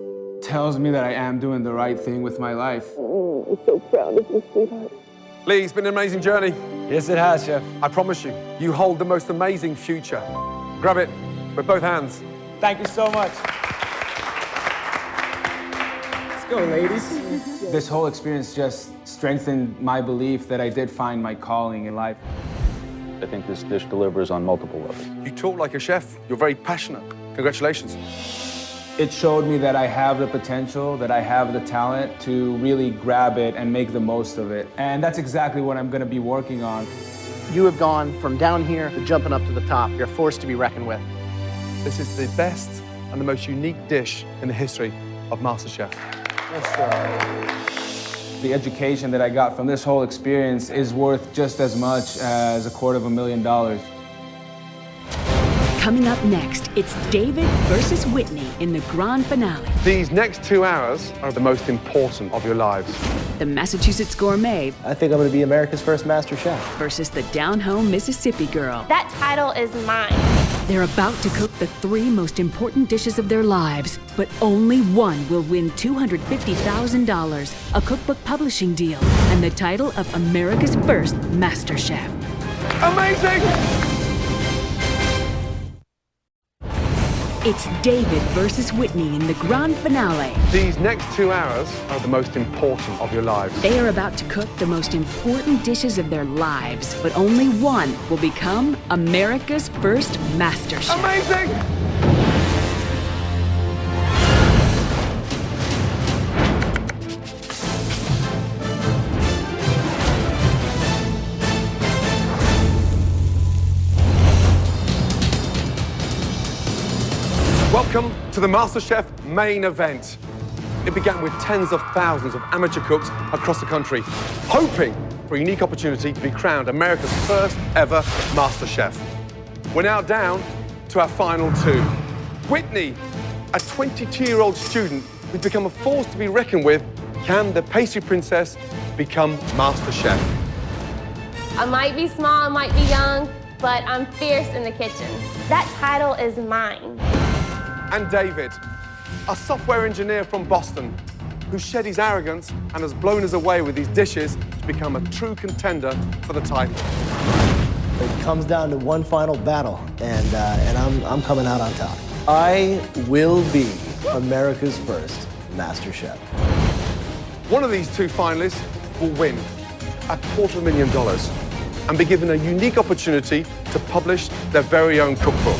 tells me that I am doing the right thing with my life. I'm so proud of you, sweetheart. Lee, it's been an amazing journey. Yes, it has, Chef. I promise you, you hold the most amazing future. Grab it with both hands. Thank you so much. Let's go, ladies. This whole experience just strengthened my belief that I did find my calling in life. I think this dish delivers on multiple levels. You talk like a chef. You're very passionate. Congratulations. It showed me that I have the potential, that I have the talent to really grab it and make the most of it. And that's exactly what I'm going to be working on. You have gone from down here to jumping up to the top. You're a force to be reckoned with. This is the best and the most unique dish in the history of MasterChef. The education that I got from this whole experience is worth just as much as $250,000. Coming up next, it's David versus Whitney in the grand finale. These next 2 hours are the most important of your lives. The Massachusetts gourmet I think I'm going to be America's first master chef. versus the down-home Mississippi girl. That title is mine. They're about to cook the 3 most important dishes of their lives, but only one will win $250,000, a cookbook publishing deal, and the title of America's first master chef. Amazing! It's David versus Whitney in the grand finale. These next 2 hours are the most important of your lives. They are about to cook the most important dishes of their lives, but only one will become America's first master chef. Amazing! Welcome to the MasterChef main event. It began with tens of thousands of amateur cooks across the country, hoping for a unique opportunity to be crowned America's first ever MasterChef. We're now down to our final 2. Whitney, a 22-year-old student who's become a force to be reckoned with, can the pastry princess become MasterChef? I might be small, I might be young, but I'm fierce in the kitchen. That title is mine. And David, a software engineer from Boston, who shed his arrogance and has blown us away with his dishes to become a true contender for the title. It comes down to one final battle, and I'm coming out on top. I will be America's first master chef. One of these 2 finalists will win $250,000 and be given a unique opportunity to publish their very own cookbook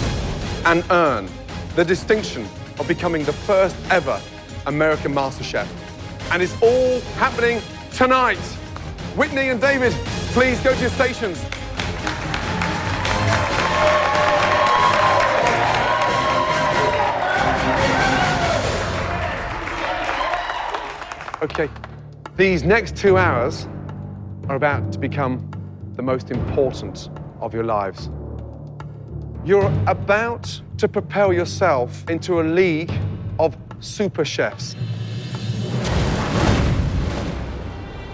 and earn the distinction of becoming the first ever American MasterChef. And it's all happening tonight. Whitney and David, please go to your stations. Okay, these next 2 hours are about to become the most important of your lives. You're about to propel yourself into a league of super chefs.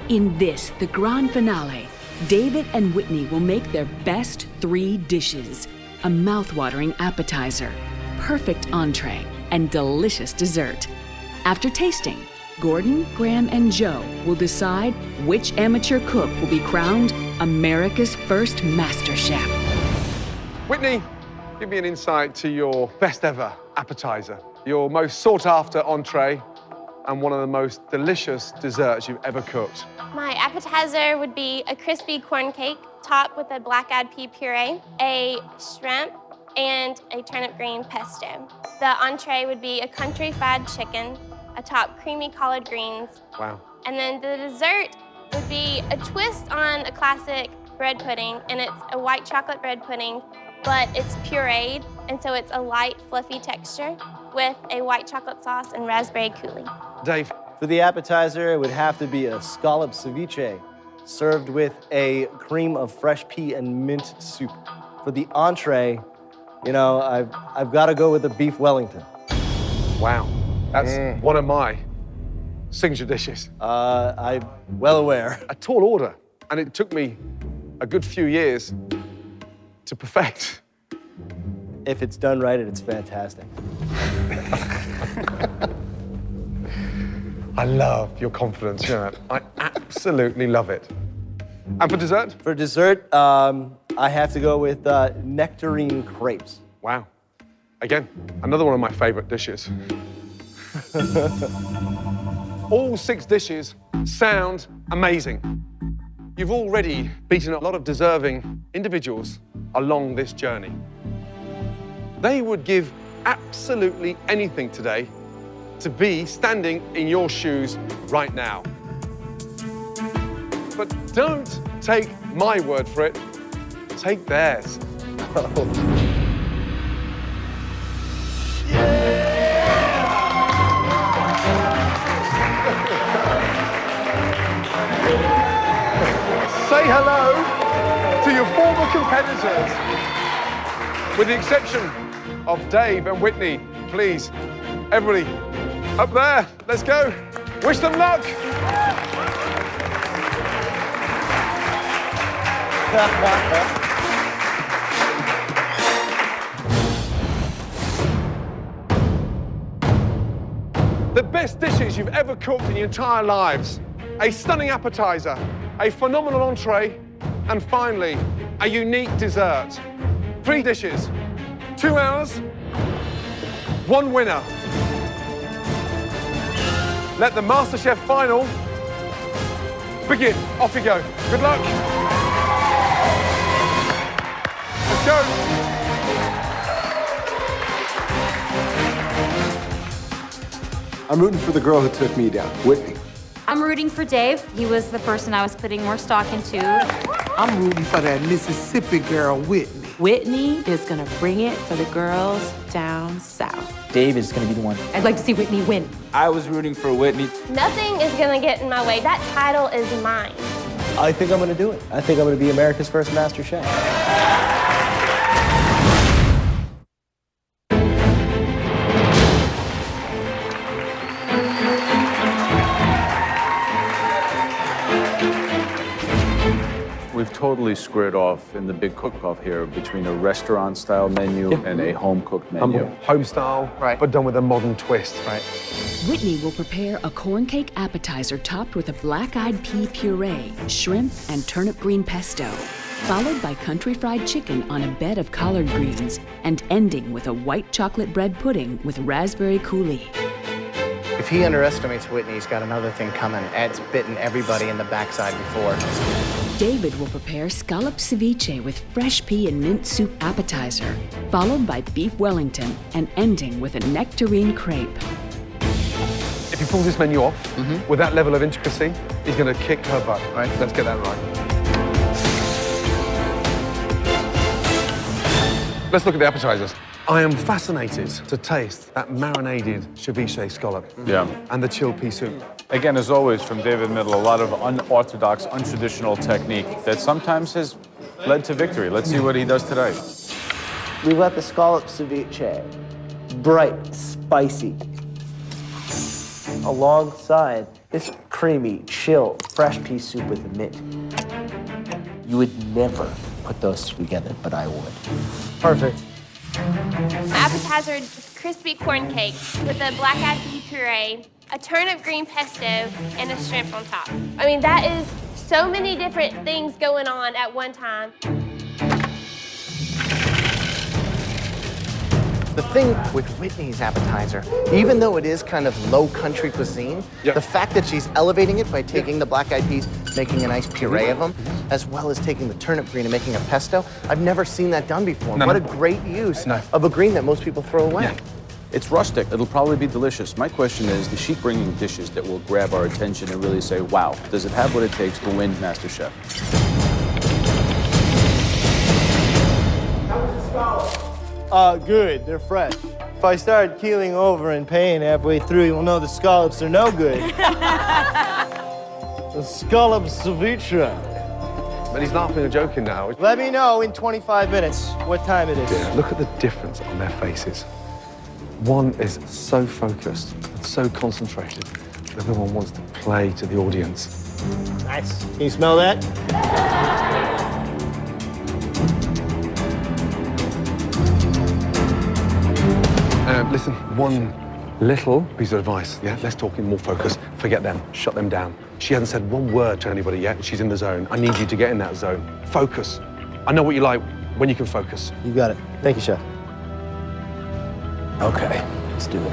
In this, the grand finale, David and Whitney will make their best 3 dishes: a mouth-watering appetizer, perfect entree, and delicious dessert. After tasting, Gordon, Graham, and Joe will decide which amateur cook will be crowned America's first master chef. Whitney, give me an insight to your best ever appetizer. your most sought-after entree and one of the most delicious desserts you've ever cooked. My appetizer would be a crispy corn cake topped with a black-eyed pea puree, a shrimp, and a turnip green pesto. The entree would be a country fried chicken, atop creamy collard greens. Wow. And then the dessert would be a twist on a classic bread pudding, and it's a white chocolate bread pudding, but it's pureed, and so it's a light, fluffy texture with a white chocolate sauce and raspberry coulis. Dave. For the appetizer, it would have to be a scallop ceviche, served with a cream of fresh pea and mint soup. For the entree, you know, I've got to go with a beef Wellington. Wow. That's one of my signature dishes. I'm well aware. A tall order, and it took me a good few years to perfect. If it's done right, it's fantastic. I love your confidence, Janet. I absolutely love it. And for dessert? For dessert, I have to go with nectarine crepes. Wow. Again, another one of my favorite dishes. All 6 dishes sound amazing. You've already beaten a lot of deserving individuals along this journey. They would give absolutely anything today to be standing in your shoes right now. But don't take my word for it, take theirs. Say hello to your former competitors. With the exception of Dave and Whitney, please, everybody, up there, let's go. Wish them luck. The best dishes you've ever cooked in your entire lives. A stunning appetizer, a phenomenal entree, and finally, a unique dessert. 3 dishes, 2 hours, 1 winner. Let the MasterChef final begin. Off you go. Good luck. Let's go. I'm rooting for the girl who took me down, Whitney. I'm rooting for Dave. He was the person I was putting more stock into. I'm rooting for that Mississippi girl, Whitney. Whitney is gonna bring it for the girls down south. Dave is gonna be the one. I'd like to see Whitney win. I was rooting for Whitney. Nothing is gonna get in my way. That title is mine. I think I'm gonna do it. I think I'm gonna be America's first master chef. We've totally squared off in the big cook-off here between a restaurant-style menu and a home-cooked menu. Home style, Right. but done with a modern twist. Right. Whitney will prepare a corn cake appetizer topped with a black-eyed pea puree, shrimp, and turnip green pesto, followed by country fried chicken on a bed of collard greens, and ending with a white chocolate bread pudding with raspberry coulis. If he underestimates Whitney, he's got another thing coming. Ed's bitten everybody in the backside before. David will prepare scallop ceviche with fresh pea and mint soup appetizer, followed by beef Wellington, and ending with a nectarine crepe. If he pulls this menu off with that level of intricacy, he's going to kick her butt. Right? Let's get that right. Let's look at the appetizers. I am fascinated to taste that marinated ceviche scallop. Yeah. And the chilled pea soup. Again, as always, from David Middle, a lot of unorthodox, untraditional technique that sometimes has led to victory. Let's see what he does today. We've got the scallop ceviche. Bright, spicy. Alongside this creamy, chill, fresh pea soup with mint. You would never put those together, but I would. Perfect. My appetizer is crispy corn cake with a black-eyed pea puree, a turnip green pesto, and a shrimp on top. I mean, that is so many different things going on at one time. The thing with Whitney's appetizer, even though it is kind of low country cuisine, the fact that she's elevating it by taking the black-eyed peas, making a nice puree of them, as well as taking the turnip green and making a pesto, I've never seen that done before. What a great use of a green that most people throw away. It's rustic. It'll probably be delicious. My question is she bringing dishes that will grab our attention and really say, wow, does it have what it takes to win MasterChef? Good. They're fresh. If I start keeling over in pain halfway through, you'll know the scallops are no good. The scallop ceviche. But he's laughing and joking now. Let me know in 25 minutes what time it is. Look at the difference on their faces. One is so focused and so concentrated. The other one wants to play to the audience. Nice. Can you smell that? Listen, one little piece of advice, yeah? Let's talk in more focus. Forget them. Shut them down. She hasn't said one word to anybody yet. She's in the zone. I need you to get in that zone. Focus. I know what you like when you can focus. You got it. Thank you, Chef. Okay, let's do it.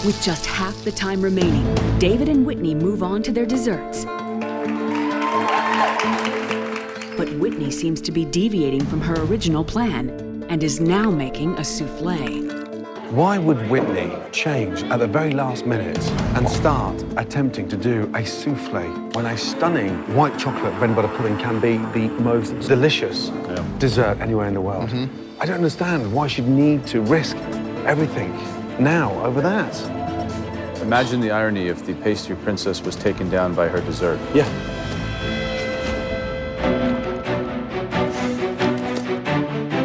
With just half the time remaining, David and Whitney move on to their desserts. But Whitney seems to be deviating from her original plan and is now making a souffle. Why would Whitney change at the very last minute and start attempting to do a souffle when a stunning white chocolate bread and butter pudding can be the most delicious dessert anywhere in the world? I don't understand why she'd need to risk everything now over that. Imagine the irony if the pastry princess was taken down by her dessert. Yeah.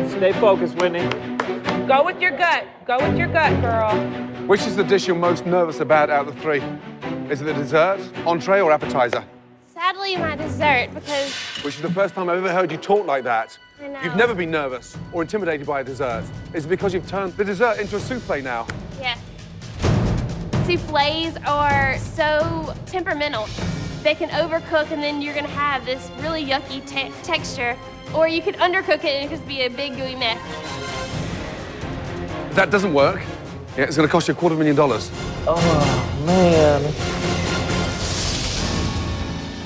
Stay focused, Whitney. Go with your gut. Go with your gut, girl. Which is the dish you're most nervous about out of the three? Is it the dessert, entree, or appetizer? Sadly, my dessert, because... Which is the first time I've ever heard you talk like that. I know. You've never been nervous or intimidated by a dessert. Is it because you've turned the dessert into a souffle now? Yes. Souffles are so temperamental. They can overcook, and then you're gonna have this really yucky texture, or you could undercook it and it could be a big gooey mess. If that doesn't work, it's gonna cost you $250,000. Oh, man.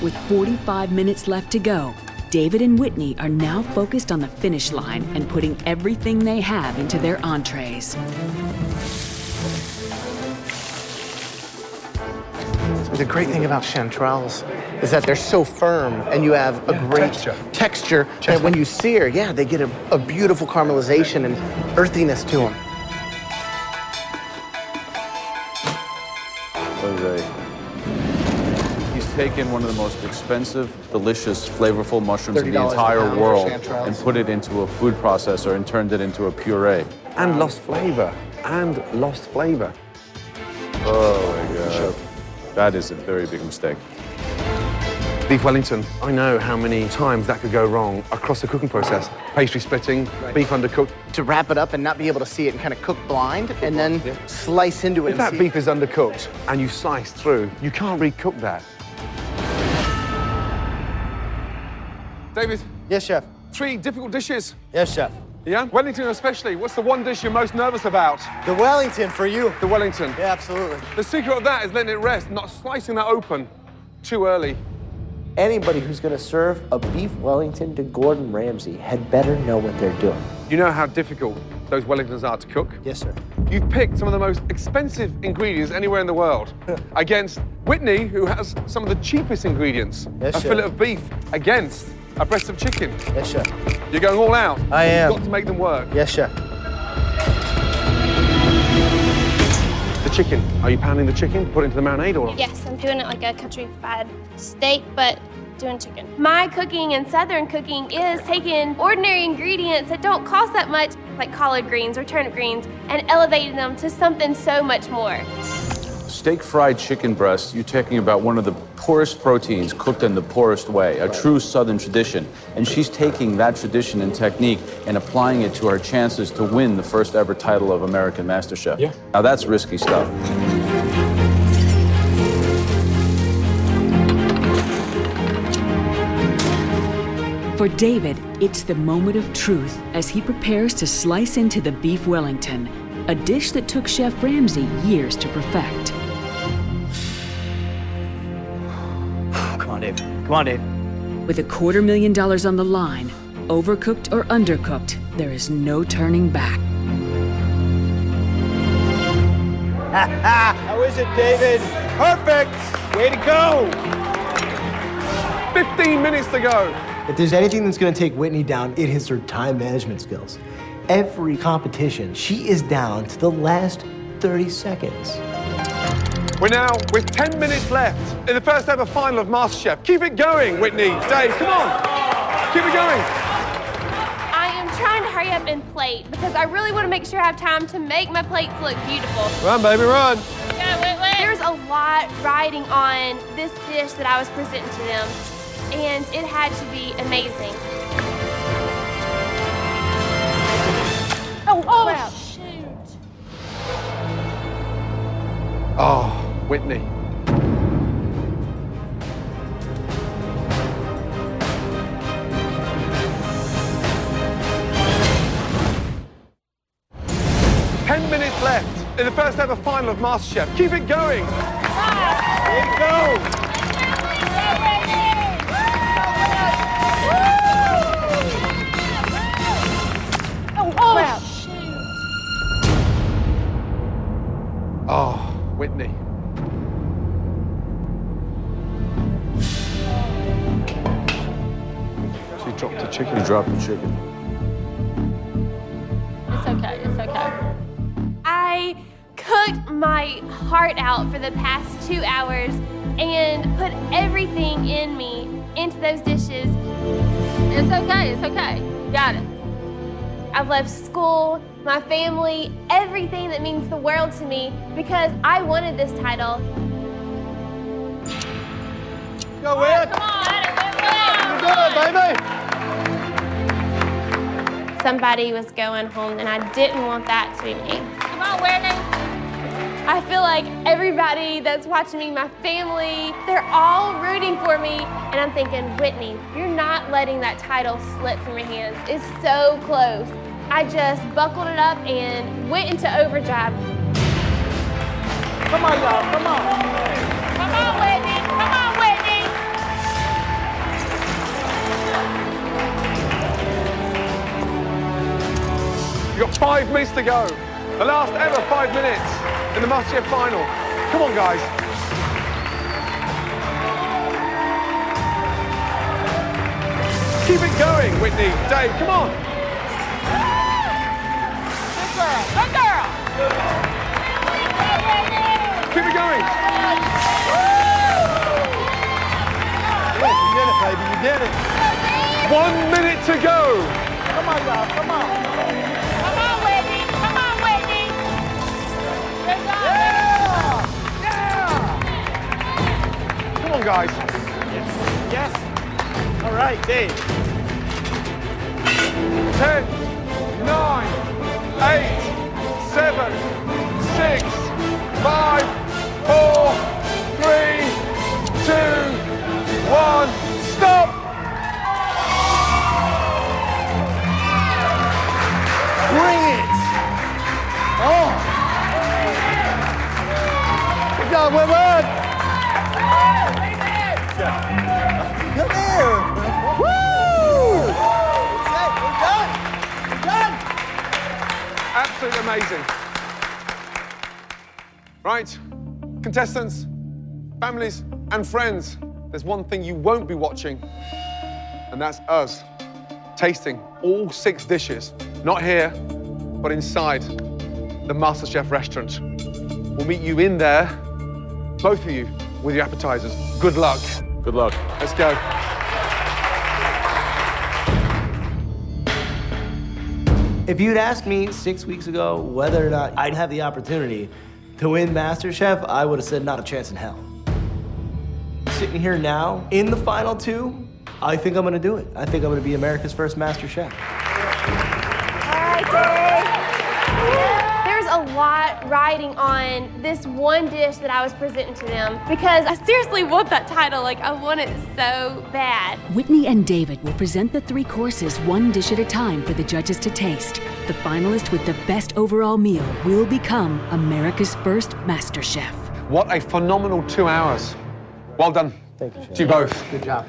With 45 minutes left to go, David and Whitney are now focused on the finish line and putting everything they have into their entrees. The great thing about chanterelles is that they're so firm and you have a great texture that when you sear, they get a beautiful caramelization and earthiness to them. He's taken one of the most expensive, delicious, flavorful mushrooms in the entire world and put it into a food processor and turned it into a puree. And lost flavor. And lost flavor. Oh my God. That is a very big mistake. Beef Wellington, I know how many times that could go wrong across the cooking process. Pastry splitting, beef undercooked. To wrap it up and not be able to see it and kind of cook blind and then slice into it. If that beef is undercooked and you slice through, you can't recook that. David. Yes, Chef. 3 difficult dishes. Yes, Chef. Yeah? Wellington especially. What's the one dish you're most nervous about? The Wellington for you. The Wellington. Yeah, absolutely. The secret of that is letting it rest, not slicing that open too early. Anybody who's going to serve a beef Wellington to Gordon Ramsay had better know what they're doing. You know how difficult those Wellingtons are to cook? Yes, sir. You've picked some of the most expensive ingredients anywhere in the world against Whitney, who has some of the cheapest ingredients. Yes, a chef. fillet of beef against a breast of chicken. Yes, Chef. You're going all out. I am. You've got to make them work. Yes, Chef. The chicken, are you pounding the chicken, put it into the marinade or? Yes, I'm doing it like a country-fried steak, but doing chicken. My cooking and Southern cooking is taking ordinary ingredients that don't cost that much, like collard greens or turnip greens, and elevating them to something so much more. Steak fried chicken breast, you're talking about one of the poorest proteins cooked in the poorest way, a true Southern tradition. And she's taking that tradition and technique and applying it to her chances to win the first ever title of American MasterChef. Yeah. Now that's risky stuff. For David, it's the moment of truth as he prepares to slice into the beef Wellington, a dish that took Chef Ramsay years to perfect. Come on, Dave. Come on, Dave. With $250,000 on the line, overcooked or undercooked, there is no turning back. How is it, David? Perfect! Way to go! 15 minutes to go. If there's anything that's gonna take Whitney down, it is her time management skills. Every competition, she is down to the last 30 seconds. We're now with 10 minutes left in the first ever final of MasterChef. Keep it going, Whitney. Dave, come on. Keep it going. I am trying to hurry up and plate because I really want to make sure I have time to make my plates look beautiful. Run, baby, run. There's a lot riding on this dish that I was presenting to them, and it had to be amazing. Oh, shoot. Oh, Whitney. Minutes left in the first ever final of MasterChef. Keep it going. Way to go. Oh, Whitney. She dropped the chicken. You dropped the chicken. It's okay, it's okay. I cooked my heart out for the past 2 hours and put everything in me into those dishes. It's okay. Got it. I've left school, my family, everything that means the world to me because I wanted this title. Go, Whit! Come on! You do it, baby! Somebody was going home and I didn't want that to be me. Come on, Whitney. I feel like everybody that's watching me, my family, they're all rooting for me. And I'm thinking, Whitney, you're not letting that title slip from your hands. It's so close. I just buckled it up and went into overdrive. Come on, y'all, come on. Come on, Whitney. Come on, Whitney. You've got 5 minutes to go. The last ever 5 minutes in the MasterChef final. Come on, guys. Keep it going, Whitney. Dave, come on. Good girl. Keep it going. You did it, baby, you did it. 1 minute to go. Come on, y'all, come on. Come on, Whitney. Come on, Whitney. Good job. Yeah! Come on, guys. Yes. All right, Dave. 10, 9, 8, 7, 6, 5, 4, 3, 2, 1. Stop! Bring it! Oh! Good job, Whitwood! Come here! Woo! That's it, we're done! We're done! Absolutely amazing. Right, contestants, families, and friends, there's one thing you won't be watching, and that's us tasting all 6 dishes. Not here, but inside the MasterChef restaurant. We'll meet you in there, both of you, with your appetizers. Good luck. Good luck. Let's go. If you'd asked me 6 weeks ago whether or not I'd have the opportunity to win MasterChef, I would have said not a chance in hell. Sitting here now, in the final 2, I think I'm gonna do it. I think I'm gonna be America's first MasterChef. There's a lot riding on this one dish that I was presenting to them because I seriously want that title. Like, I want it so bad. Whitney and David will present the 3 courses one dish at a time for the judges to taste. The finalist with the best overall meal will become America's first MasterChef. What a phenomenal 2 hours. Well done. Thank you, Chef. To you both. Good job.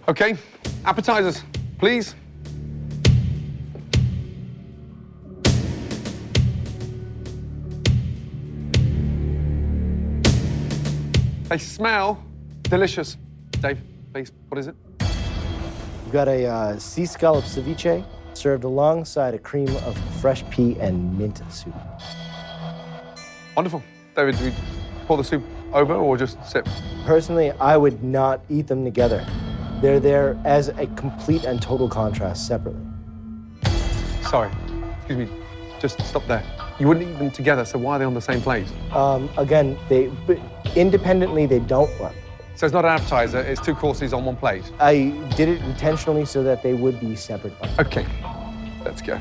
Okay, appetizers, please. They smell delicious. Dave, please, what is it? We've got a sea scallop ceviche served alongside a cream of fresh pea and mint soup. Wonderful. David, do we pour the soup over or just sip? Personally, I would not eat them together. They're there as a complete and total contrast separately. Sorry, excuse me, just stop there. You wouldn't eat them together, so why are they on the same plate? Again, independently, they don't work. So it's not an appetizer, it's 2 courses on one plate? I did it intentionally so that they would be separate. Okay, let's go.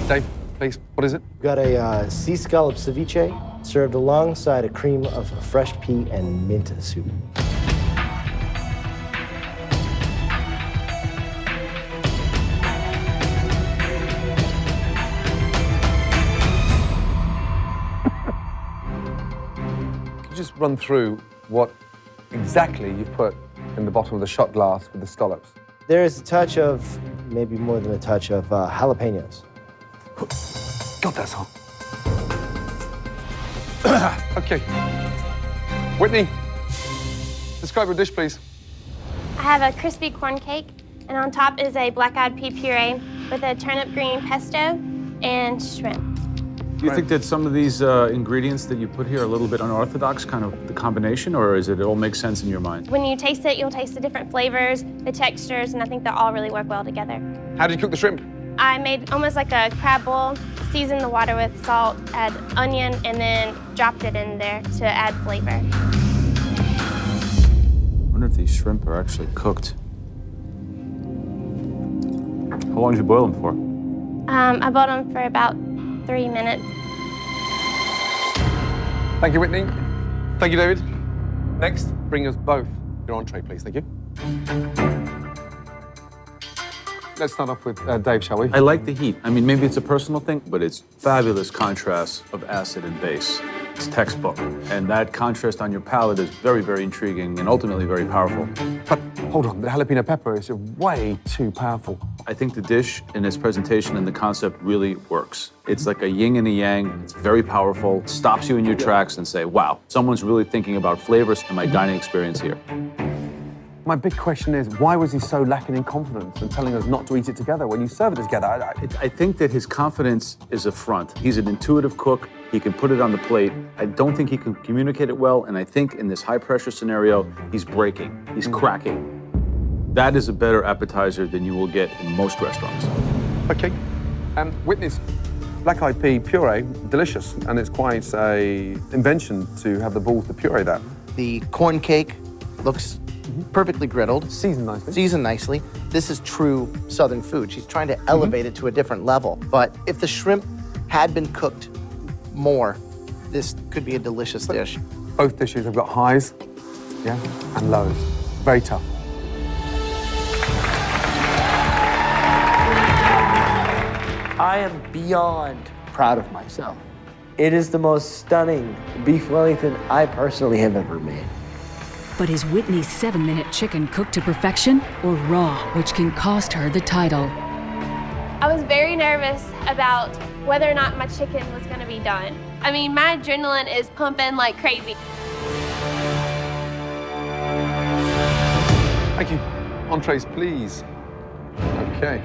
Dave, please, what is it? We've got a sea scallop ceviche served alongside a cream of fresh pea and mint soup. Could you just run through what exactly you put in the bottom of the shot glass with the scallops? There is a touch of, maybe more than a touch of jalapenos. God, that's hot. Okay. Whitney, describe your dish, please. I have a crispy corn cake, and on top is a black-eyed pea puree with a turnip green pesto and shrimp. Do you think that some of these ingredients that you put here are a little bit unorthodox, kind of the combination, or is it all make sense in your mind? When you taste it, you'll taste the different flavors, the textures, and I think they'll all really work well together. How did you cook the shrimp? I made almost like a crab bowl, seasoned the water with salt, add onion, and then dropped it in there to add flavor. I wonder if these shrimp are actually cooked. How long did you boil them for? I boiled them for about 3 minutes. Thank you, Whitney. Thank you, David. Next, bring us both your entree, please. Thank you. Let's start off with Dave, shall we? I like the heat. I mean, maybe it's a personal thing, but it's fabulous contrast of acid and base. It's textbook. And that contrast on your palate is very, very intriguing and ultimately very powerful. But hold on, the jalapeno pepper is way too powerful. I think the dish and its presentation and the concept really works. It's like a yin and a yang. It's very powerful. It stops you in your tracks and say, wow, someone's really thinking about flavors in my dining experience here. My big question is, why was he so lacking in confidence and telling us not to eat it together when you serve it together? I think that his confidence is a front. He's an intuitive cook. He can put it on the plate. I don't think he can communicate it well, and I think in this high-pressure scenario, he's breaking. He's cracking. That is a better appetizer than you will get in most restaurants. Okay. Witness, black-eyed pea puree, delicious, and it's quite a invention to have the balls to puree that. The corn cake looks perfectly griddled. Seasoned nicely. Seasoned nicely. This is true Southern food. She's trying to elevate it to a different level. But if the shrimp had been cooked more, this could be a delicious dish. Both dishes have got highs, yeah, and lows. Very tough. I am beyond proud of myself. It is the most stunning beef Wellington I personally have ever made. But is Whitney's 7-minute chicken cooked to perfection or raw, which can cost her the title? I was very nervous about whether or not my chicken was going to be done. I mean, my adrenaline is pumping like crazy. Thank you. Entrees, please. Okay.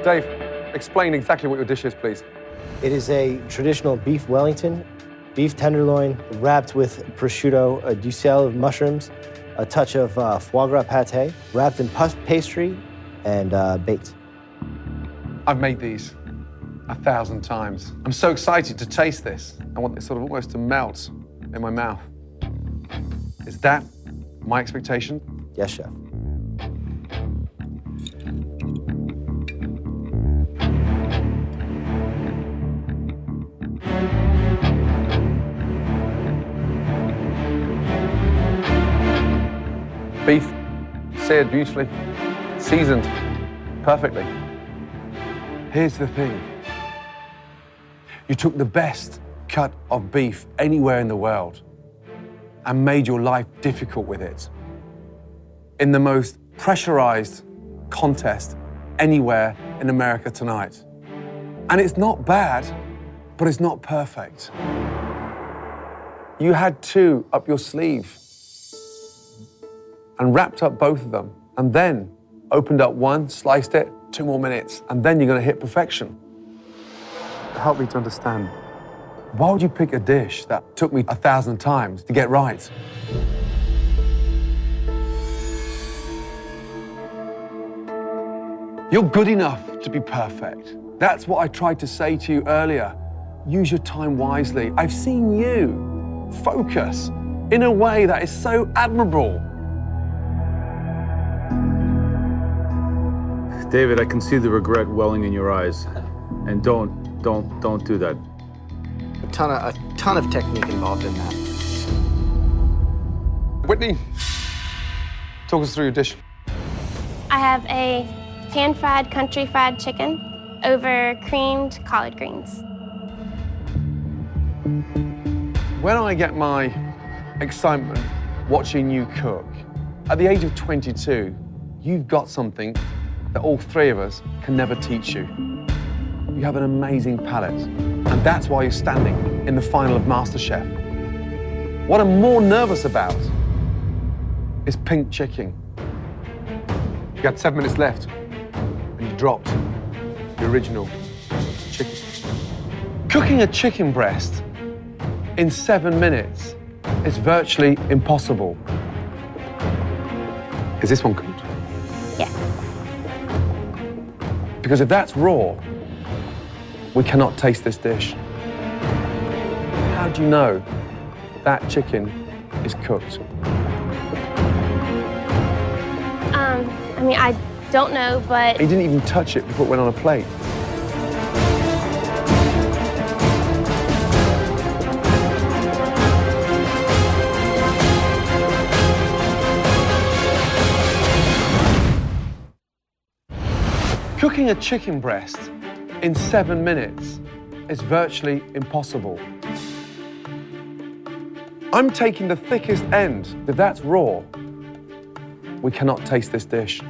Dave, explain exactly what your dish is, please. It is a traditional beef Wellington, beef tenderloin wrapped with prosciutto, a duxelle of mushrooms, a touch of foie gras pate, wrapped in puff pastry and baked. I've made these 1,000 times. I'm so excited to taste this. I want this sort of almost to melt in my mouth. Is that my expectation? Yes, chef. Beef, seared beautifully, seasoned perfectly. Here's the thing. You took the best cut of beef anywhere in the world and made your life difficult with it. In the most pressurized contest anywhere in America tonight. And it's not bad, but it's not perfect. You had two up your sleeve and wrapped up both of them, and then opened up one, sliced it, 2 more minutes, and then you're gonna hit perfection. Help me to understand, why would you pick a dish that took me 1,000 times to get right? You're good enough to be perfect. That's what I tried to say to you earlier. Use your time wisely. I've seen you focus in a way that is so admirable. David, I can see the regret welling in your eyes. And don't do that. A ton of technique involved in that. Whitney, talk us through your dish. I have a pan-fried country fried chicken over creamed collard greens. When I get my excitement watching you cook, at the age of 22, you've got something that all three of us can never teach you. You have an amazing palate, and that's why you're standing in the final of MasterChef. What I'm more nervous about is pink chicken. You had 7 minutes left, and you dropped the original chicken. Cooking a chicken breast in 7 minutes is virtually impossible. Is this one cooked? Yeah. Because if that's raw, we cannot taste this dish. How do you know that chicken is cooked? I mean, I don't know, but... You didn't even touch it before it went on a plate. Cooking a chicken breast in 7 minutes is virtually impossible. I'm taking the thickest end. If that's raw, we cannot taste this dish.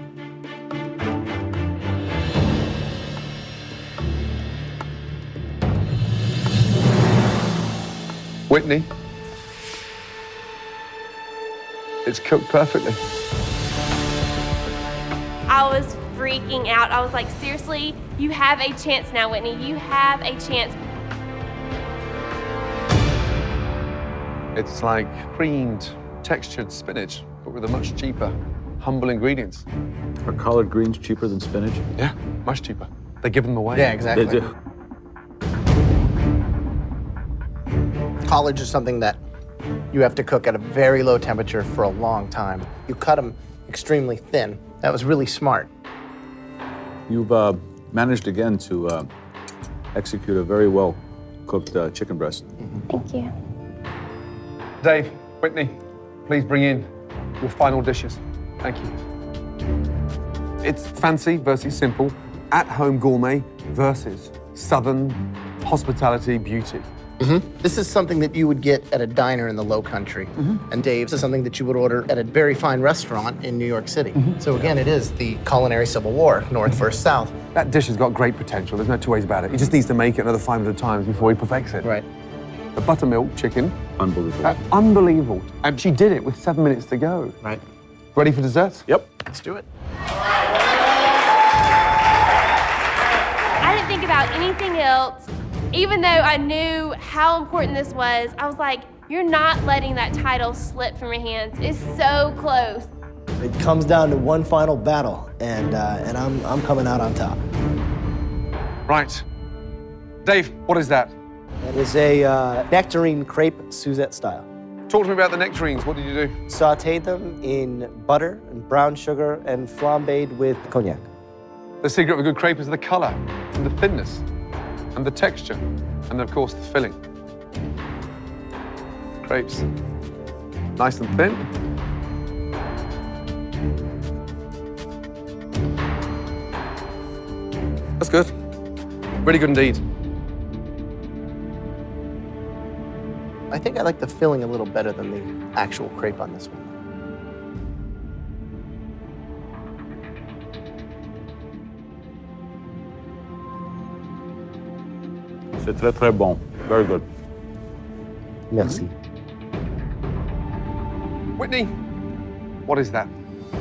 Whitney, it's cooked perfectly. I was freaking out. I was like, seriously, you have a chance now, Whitney. You have a chance. It's like creamed, textured spinach, but with a much cheaper, humble ingredients. Are collard greens cheaper than spinach? Yeah, much cheaper. They give them away. Yeah, exactly. They do. Collards is something that you have to cook at a very low temperature for a long time. You cut them extremely thin. That was really smart. You've managed again to execute a very well cooked chicken breast. Thank you. Dave, Whitney, please bring in your final dishes. Thank you. It's fancy versus simple, at-home gourmet versus southern hospitality beauty. This is something that you would get at a diner in the Low Country. And Dave, this is something that you would order at a very fine restaurant in New York City. So again, it is the culinary civil war, North versus South. That dish has got great potential. There's no two ways about it. He just needs to make it another 500 times before he perfects it. Right. The buttermilk chicken. Unbelievable. Unbelievable. And she did it with 7 minutes to go. Right. Ready for dessert? Yep. Let's do it. I didn't think about anything else. Even though I knew how important this was, I was like, You're not letting that title slip from your hands. It's so close. It comes down to one final battle, and I'm coming out on top. Right. Dave, what is that? It is a nectarine crepe Suzette style. Talk to me about the nectarines. What did you do? Sauteed them in butter and brown sugar and flambéed with cognac. The secret of a good crepe is the color and the thinness and the texture and, of course, the filling. Crepes, nice and thin. That's good. Really good indeed. I think I like the filling a little better than the actual crepe on this one. C'est très, très bon. Very good. Merci. Whitney, what is that?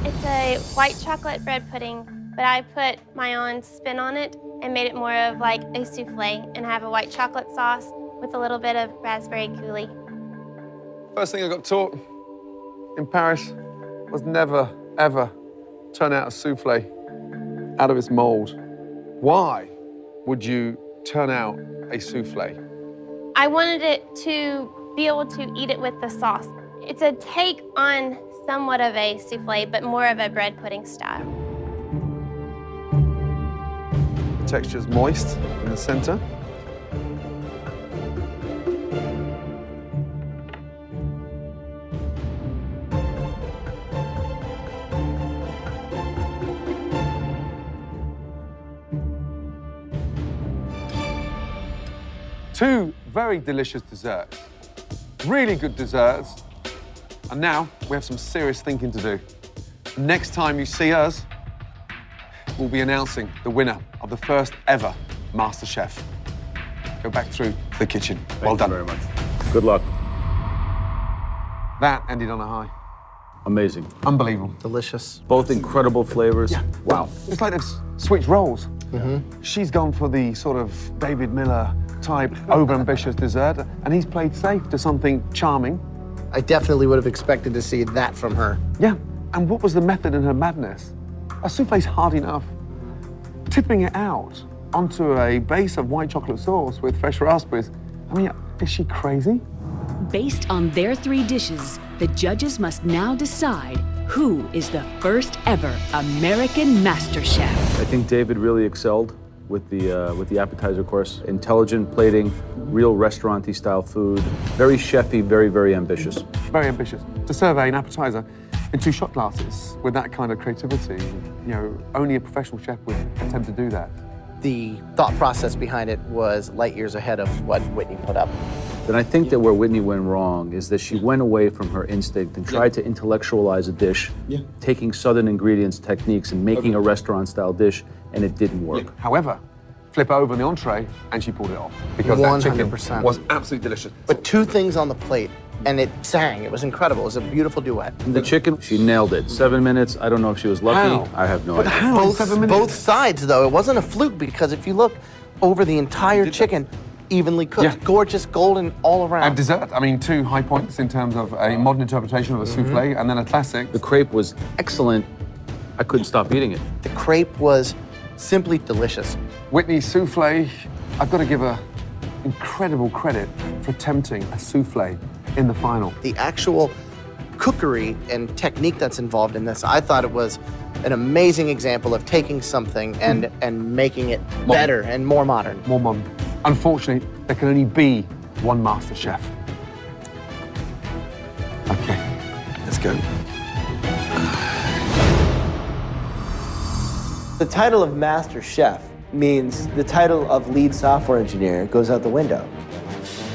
It's a white chocolate bread pudding, but I put my own spin on it and made it more of like a souffle, and I have a white chocolate sauce with a little bit of raspberry coulis. First thing I got taught in Paris was never, ever turn out a souffle out of its mold. Why would you turn out a souffle? I wanted it to be able to eat it with the sauce. It's a take on somewhat of a souffle, but more of a bread pudding style. The texture's moist in the center. Two very delicious desserts, really good desserts, and now we have some serious thinking to do. Next time you see us, we'll be announcing the winner of the first ever MasterChef. Go back through the kitchen. Well done. Thank you very much. Good luck. That ended on a high. Amazing. Unbelievable. Delicious. Both incredible flavors. Yeah. Wow. It's like they've switched roles. She's gone for the sort of David Miller type over-ambitious dessert, and he's played safe to something charming. I definitely would have expected to see that from her. Yeah, and what was the method in her madness? A souffle's hard enough. Tipping it out onto a base of white chocolate sauce with fresh raspberries. I mean, is she crazy? Based on their 3 dishes, the judges must now decide who is the first ever American Master Chef. I think David really excelled with the appetizer course. Intelligent plating, real restaurant-y style food. Very chefy, very, very ambitious. Very ambitious. To serve an appetizer in 2 shot glasses with that kind of creativity, you know, only a professional chef would attempt to do that. The thought process behind it was light years ahead of what Whitney put up. Then I think that where Whitney went wrong is that she went away from her instinct and tried to intellectualize a dish, taking Southern ingredients, techniques, and making a restaurant-style dish, and it didn't work. However, flip over the entree, and she pulled it off. Because that chicken 100%. was absolutely delicious. But 2 things on the plate, and it sang. It was incredible. It was a beautiful duet. The chicken, she nailed it. 7 minutes. I don't know if she was lucky. How? I have no But idea. how? 7 minutes? Both sides, though. It wasn't a fluke, because if you look over the entire chicken, evenly cooked, Yeah. gorgeous, golden all around. And dessert, I mean, 2 high points in terms of a modern interpretation of a souffle, and then a classic. The crepe was excellent. I couldn't stop eating it. The crepe was simply delicious. Whitney's souffle, I've got to give her incredible credit for attempting a souffle in the final. The actual cookery and technique that's involved in this, I thought it was an amazing example of taking something and making it better and more modern. More modern. Unfortunately, there can only be one master chef. Okay, let's go. The title of Master Chef means the title of lead software engineer goes out the window.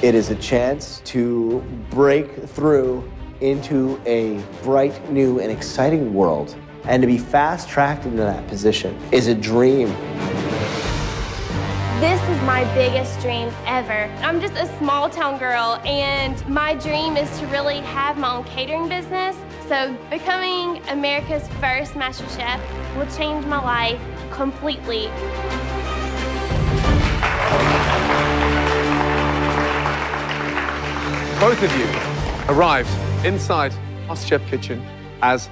It is a chance to break through into a bright, new, and exciting world. And to be fast-tracked into that position is a dream. This is my biggest dream ever. I'm just a small town girl, and my dream is to really have my own catering business. So becoming America's first Master Chef will change my life completely. both of you arrived inside MasterChef kitchen as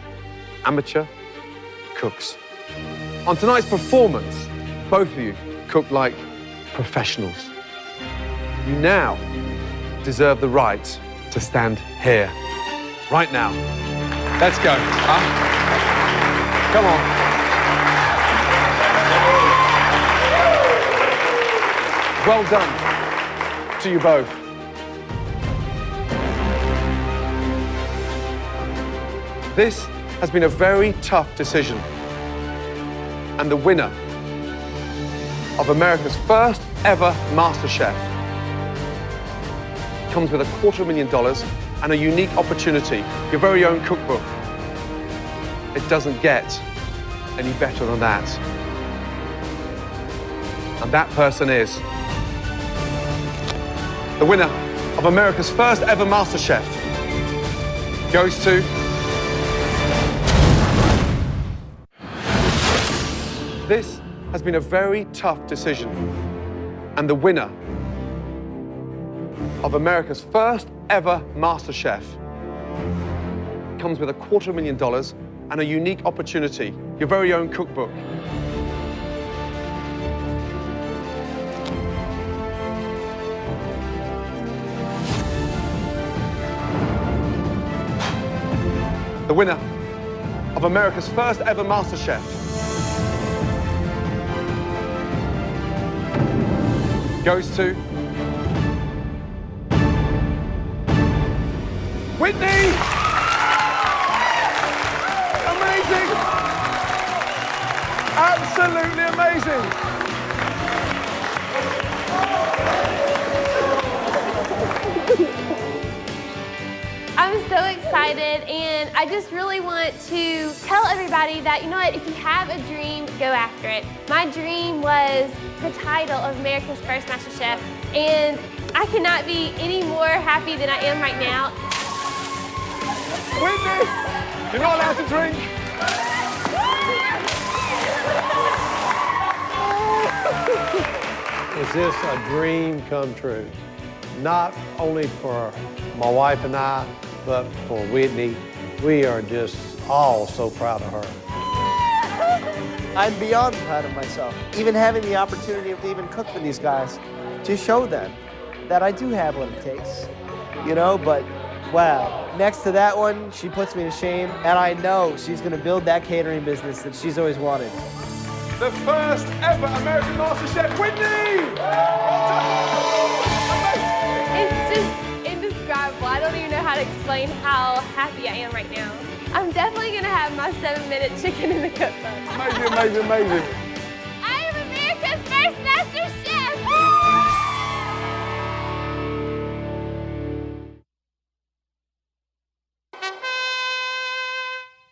amateur cooks. On tonight's performance, both of you cooked like professionals. You now deserve the right to stand here, right now. Let's go, huh? Come on. Well done to you both. This has been a very tough decision. And the winner of America's first ever MasterChef comes with $250,000 and a unique opportunity, your very own cookbook. It doesn't get any better than that. And that person is the winner of America's first ever MasterChef. Goes to This has been a very tough decision. And the winner of America's first ever MasterChef comes with $250,000 and a unique opportunity, your very own cookbook. The winner of America's first ever MasterChef goes to Whitney! Amazing! Absolutely amazing! I'm so excited, and I just really want to tell everybody that, you know what, if you have a dream, go after it. My dream was the title of America's First MasterChef, and I cannot be any more happy than I am right now. Whitney, you're not allowed to drink. Is this a dream come true? Not only for my wife and I, but for Whitney. We are just all so proud of her. I'm beyond proud of myself. Even having the opportunity to even cook for these guys, to show them that I do have what it takes, you know, but wow. Next to that one, she puts me to shame, and I know she's gonna build that catering business that she's always wanted. The first ever American MasterChef, Whitney! It's just indescribable. I don't even know how to explain how happy I am right now. I'm definitely gonna have my 7-minute chicken in the cookbook. Amazing, amazing, amazing. I am America's first MasterChef!